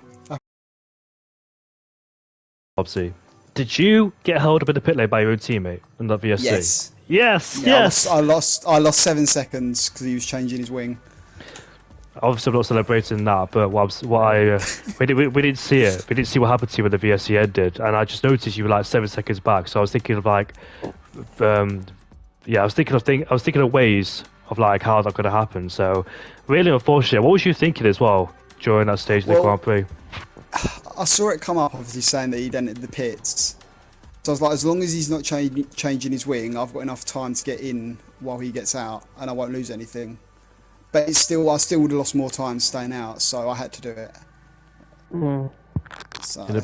Hobbsy. Did you get held up in the pit lane by your own teammate in that VSC? Yes. Yes. I lost 7 seconds because he was changing his wing. Obviously, I'm not celebrating that, but we didn't see it. We didn't see what happened to you when the VSC ended, and I just noticed you were like 7 seconds back. So I was thinking of like, I was thinking of ways of like how that could have happened. So really unfortunate. What was you thinking as well during that stage of the Grand Prix? I saw it come up, obviously saying that he'd entered the pits. So I was like, as long as he's not changing his wing, I've got enough time to get in while he gets out, and I won't lose anything. But I still would have lost more time staying out, so I had to do it. Mm. So it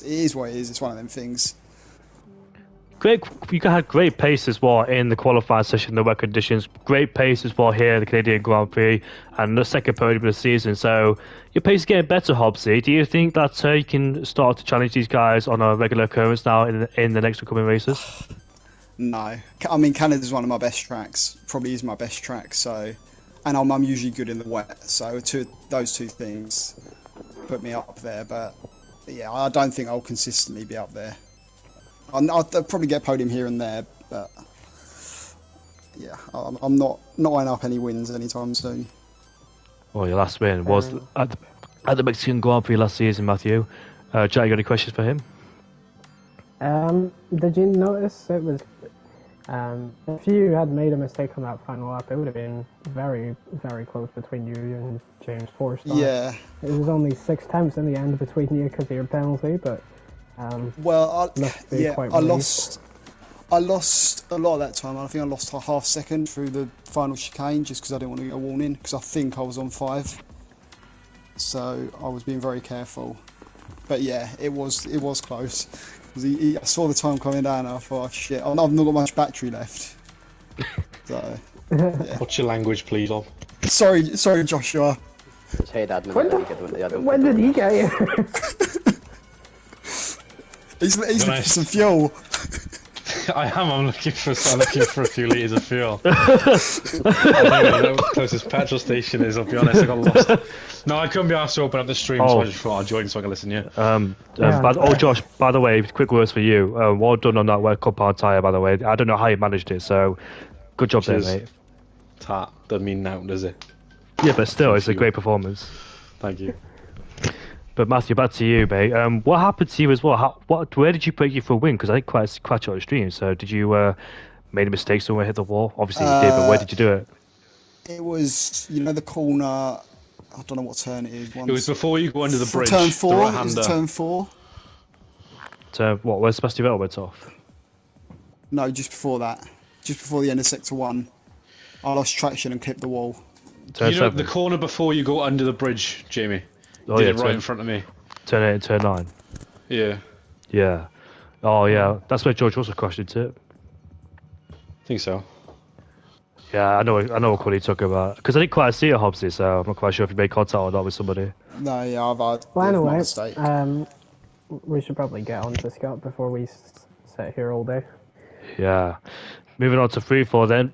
is what it is. It's one of them things. You had great pace as well in the qualifying session, the wet conditions. Great pace as well here in the Canadian Grand Prix, and the second podium of the season. So your pace is getting better, Hobbsy. Do you think that you can start to challenge these guys on a regular occurrence now in the next upcoming races? No, I mean Canada's one of my best tracks. Probably is my best track. So, and I'm usually good in the wet. So those two things put me up there. But yeah, I don't think I'll consistently be up there. I'll probably get a podium here and there, but yeah, I'm not eyeing up any wins anytime soon. Well, your last win was at the Mexican Grand Prix last season, Matthew. Jack, you got any questions for him? Did you notice it was if you had made a mistake on that final lap, it would have been very, very close between you and James 4-star. Yeah. It was only 6 attempts in the end between you because of your penalty, but I lost a lot of that time. I think I lost a half second through the final chicane just because I didn't want to get a warning because I think I was on 5. So I was being very careful. But yeah, it was close. 'Cause I saw the time coming down and I thought, oh, shit, I've not got much battery left. So, yeah. What's your language, please, Bob? Sorry, Joshua. It's head admin. When did he get here? He's looking for some fuel. I am. I'm looking for a few litres of fuel. I don't know where the closest petrol station is. I'll be honest. I got lost. No, I couldn't be asked to open up the stream, so I just thought I'd join so I can listen. Yeah. Josh, by the way, quick words for you. Well done on that World Cup hard tyre, by the way. I don't know how you managed it, so good job there, mate. Tart doesn't mean now, does it? Yeah, but still, it's a great performance. Thank you. But Matthew, back to you, mate. What happened to you as well? Where did you break you for a win? Because I think quite short stream. So did you made a mistake somewhere, hit the wall? Obviously you did, but where did you do it? It was, the corner. I don't know what turn it is. It was before you go under the bridge. Turn 4. The It was turn 4. What? Where's Sebastian Vettel went off? No, just before that. Just before the end of sector 1. I lost traction and clipped the wall. Turn 7. The corner before you go under the bridge, Jamie. Oh, Did it right in front of me. Turn 8 and turn 9. Yeah. Yeah. Oh yeah, that's where George Russell crashed into it. I think so. Yeah, I know what corner you're talking about. Because I didn't quite see it, Hobbsy, so I'm not quite sure if you made contact or not with somebody. No, yeah, I've had Well, my anyway, mistake. we should probably get on to Scott before we sit here all day. Yeah. Moving on to free fall then.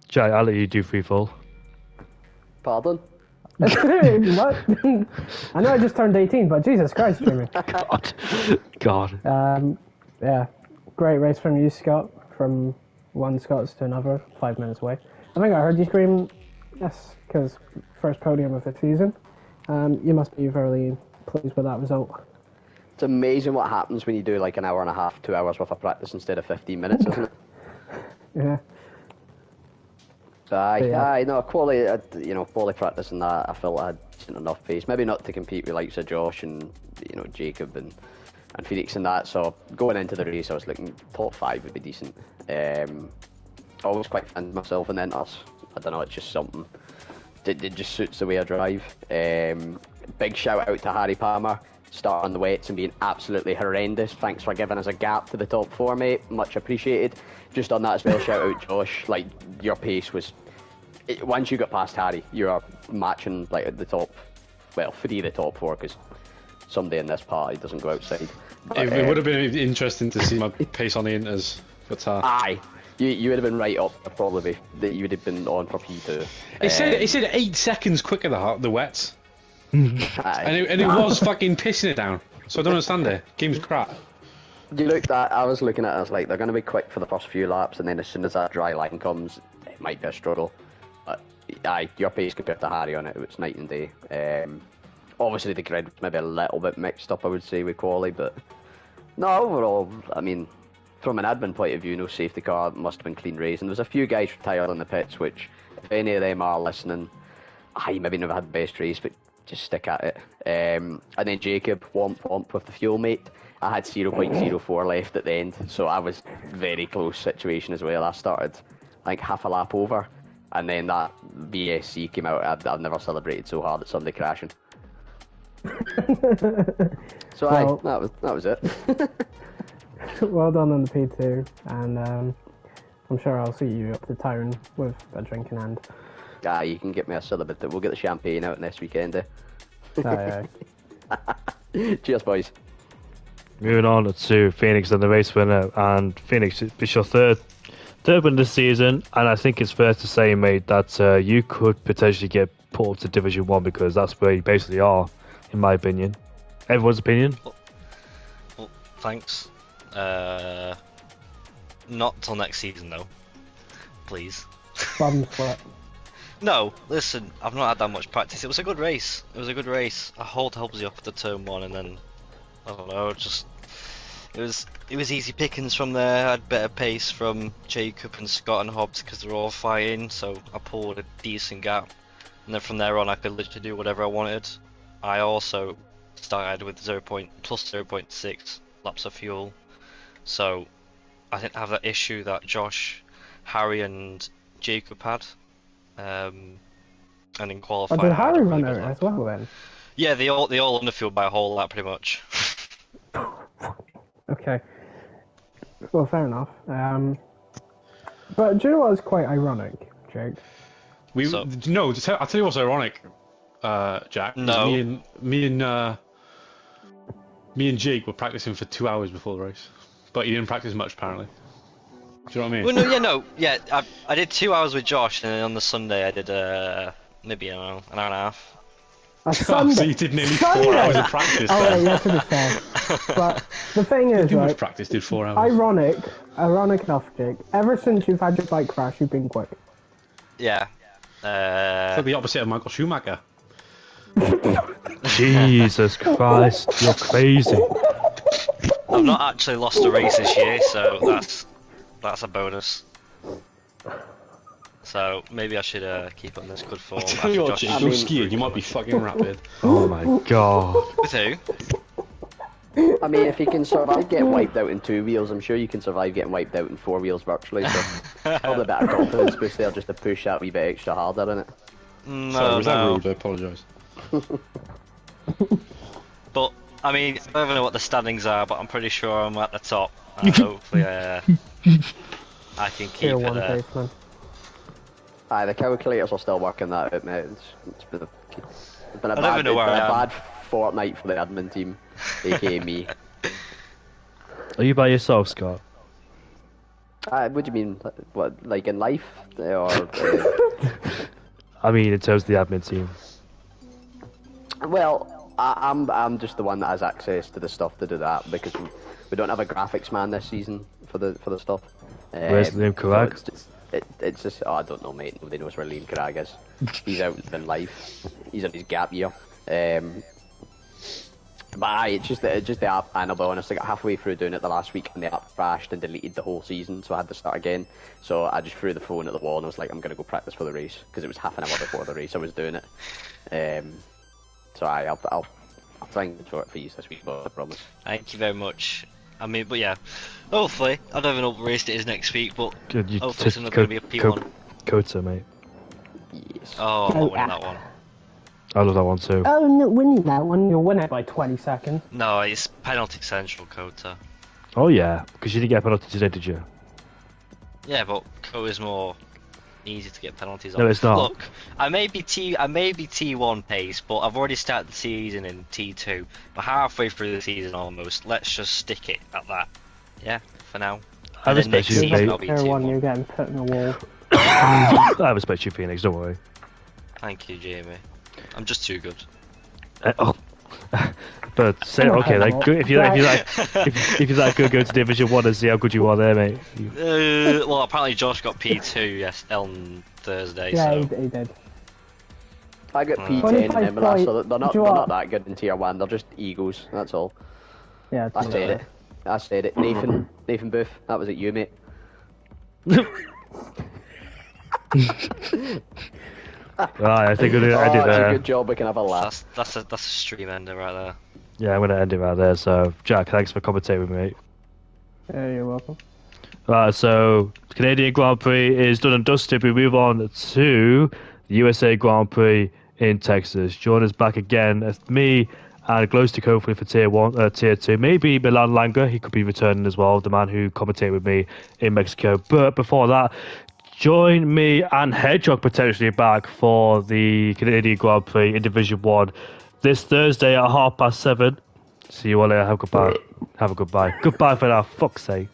Jay, I'll let you do free fall. Pardon? What? I know I just turned 18, but Jesus Christ, Jimmy. God. Yeah, great race from you, Scott. From one Scots to another, 5 minutes away. I think I heard you scream, yes, because first podium of the season. You must be very pleased with that result. It's amazing what happens when you do like an hour and a half, 2 hours worth of practice instead of 15 minutes, isn't it? Yeah. Aye, no, quality, quality practice and that, I felt I had enough pace. Maybe not to compete with likes of Josh and, Jacob and Phoenix and that, so going into the race I was looking top 5 would be decent. I was quite fan of myself in Enters. I don't know, it's just something. It just suits the way I drive. Big shout out to Harry Palmer, starting on the wets and being absolutely horrendous. Thanks for giving us a gap to the top 4, mate. Much appreciated. Just on that as well, shout out Josh. Like, your pace was... once you got past Harry, you are matching like at the top, well, 3 of the top 4, because somebody in this party doesn't go outside. But, it would have been interesting to see my pace on the Inters for Tar. Aye, you would have been right up there, probably. That you would have been on for P2. It said 8 seconds quicker the wets, Aye. and it was fucking pissing it down. So I don't understand it. Game's crap. I was looking at it, I was like, they're going to be quick for the first few laps, and then as soon as that dry line comes, it might be a struggle. But aye, your pace compared to Harry on it was night and day. Obviously the grid was maybe a little bit mixed up, I would say, with quali, but no, overall, I mean, from an admin point of view, no safety car, must have been clean race, and there was a few guys retired in the pits, which, if any of them are listening, you maybe never had the best race, but just stick at it. And then Jacob, womp with the fuel mate. I had 0.04 left at the end, so I was very close situation as well. I started, I think, half a lap over, and then that BSC came out. I've never celebrated so hard at somebody crashing. So well, that was it. Well done on the P2, and I'm sure I'll see you up to town with a drink in hand. You can get me a syllabus. We'll get the champagne out next weekend. Aye. Cheers, boys. Moving on to Phoenix and the race winner, and Phoenix, it's your third win this season, and I think it's fair to say, mate, that you could potentially get put up to Division 1 because that's where you basically are, in my opinion. Everyone's opinion? Well, thanks. Not till next season, though. Please. Bum sweat. No, listen, I've not had that much practice. It was a good race. I hold helps you up to turn 1, and then, I don't know, just... It was easy pickings from there. I had better pace from Jacob and Scott and Hobbs because they're all fighting, so I pulled a decent gap. And then from there on I could literally do whatever I wanted. I also started with plus 0.6 laps of fuel, so I didn't have that issue that Josh, Harry and Jacob had. And in qualifying... Oh, did Harry run out as well then? Yeah, they all underfueled by a whole lap pretty much. Okay. Well, fair enough. But do you know what is quite ironic, Jake? No, I'll tell you what's ironic, Jack. No. Me and Jake were practicing for 2 hours before the race, but he didn't practice much apparently. Do you know what I mean? Well, I did 2 hours with Josh, and then on the Sunday I did maybe an hour and a half. So you did nearly 4 hours of practice. Oh, Then. yeah, to be fair. But the thing is, Too much right, practice. Did 4 hours. ironic enough, Jake. Ever since you've had your bike crash, you've been quick. Yeah. It's the opposite of Michael Schumacher. Jesus Christ, you're crazy. I've not actually lost a race this year, so that's a bonus. So maybe I should keep on this good form. I tell you what, Josh- Jake, go skiing. You might be fucking rapid. Oh my god. With who? I mean, if you can survive getting wiped out in 2 wheels, I'm sure you can survive getting wiped out in 4 wheels virtually. So probably a bit of confidence boost there just to push that wee bit extra harder, innit? Sorry, was that No. rude? I apologise. But I mean, I don't even know what the standings are, but I'm pretty sure I'm at the top. Hopefully, I can keep Tier it 1 there. paceman. Aye, the calculators are still working that out, mate. It's been a I don't even know where I am. bad fortnight for the admin team, aka me. Are you by yourself, Scott? What do you mean? What, like in life? Or, I mean, in terms of the admin team. well, I'm just the one that has access to the stuff to do that because we don't have a graphics man this season for the stuff. Where's Liam Carrag? So it's just I don't know, mate. Nobody knows where Liam Carrag is. He's out living life. He's on his gap year. But aye, it's just the app, and I'll be honest, I got halfway through doing it the last week and the app crashed and deleted the whole season, so I had to start again. So I just threw the phone at the wall and I was like, I'm gonna go practice for the race because it was half an hour before the race I was doing it. So I'll try and enjoy it for you this week, but I promise. Thank you very much. I mean, but yeah, hopefully, I don't even know what race it is next week, but Good, you hopefully it's not going to be a P1. Kota, mate. Yes. Oh, I'm not winning that one. I love that one too. Oh, no, winning that one, you'll win it by 20 seconds. No, it's penalty central, Kota. Oh yeah, because you didn't get a penalty today, did you? Yeah, but Kota's more easy to get penalties on. No, it's not. Look, I may be T1 pace, but I've already started the season in T2. We're halfway through the season almost. Let's just stick it at that. Yeah, for now. I And then respect next you, season mate. I'll be Tier 1, T1. you're getting put in a wall. I respect you, Phoenix. Don't worry. Thank you, Jamie. I'm just too good. Oh. But say okay, like if you're that good, go to Division 1 and see how good you are there, mate. Well, apparently Josh got P2 on Thursday, Yeah, so he did. I got P10 25 in MLS, so point- they're not do you they're want- not that good in tier 1. They're just egos. That's all. Yeah, I said it. I said it. Nathan Booth. That was it. You, mate. Right, I think I'm gonna end it It's a there. good job. We can have a laugh. that's a stream ender right there. Yeah, I'm gonna end it right there. So, Jack, thanks for commentating with me. Yeah, you're welcome. Right, so Canadian Grand Prix is done and dusted. We move on to the USA Grand Prix in Texas. John is back again. It's me and Glowstick hopefully for tier 2. Maybe Milan Langer, he could be returning as well, the man who commentated with me in Mexico. But before that, join me and Hedgehog potentially back for the Canadian Grand Prix in Division 1 this Thursday at 7:30. See you all later. Have a goodbye. Have a goodbye. Goodbye for now. Fuck's sake.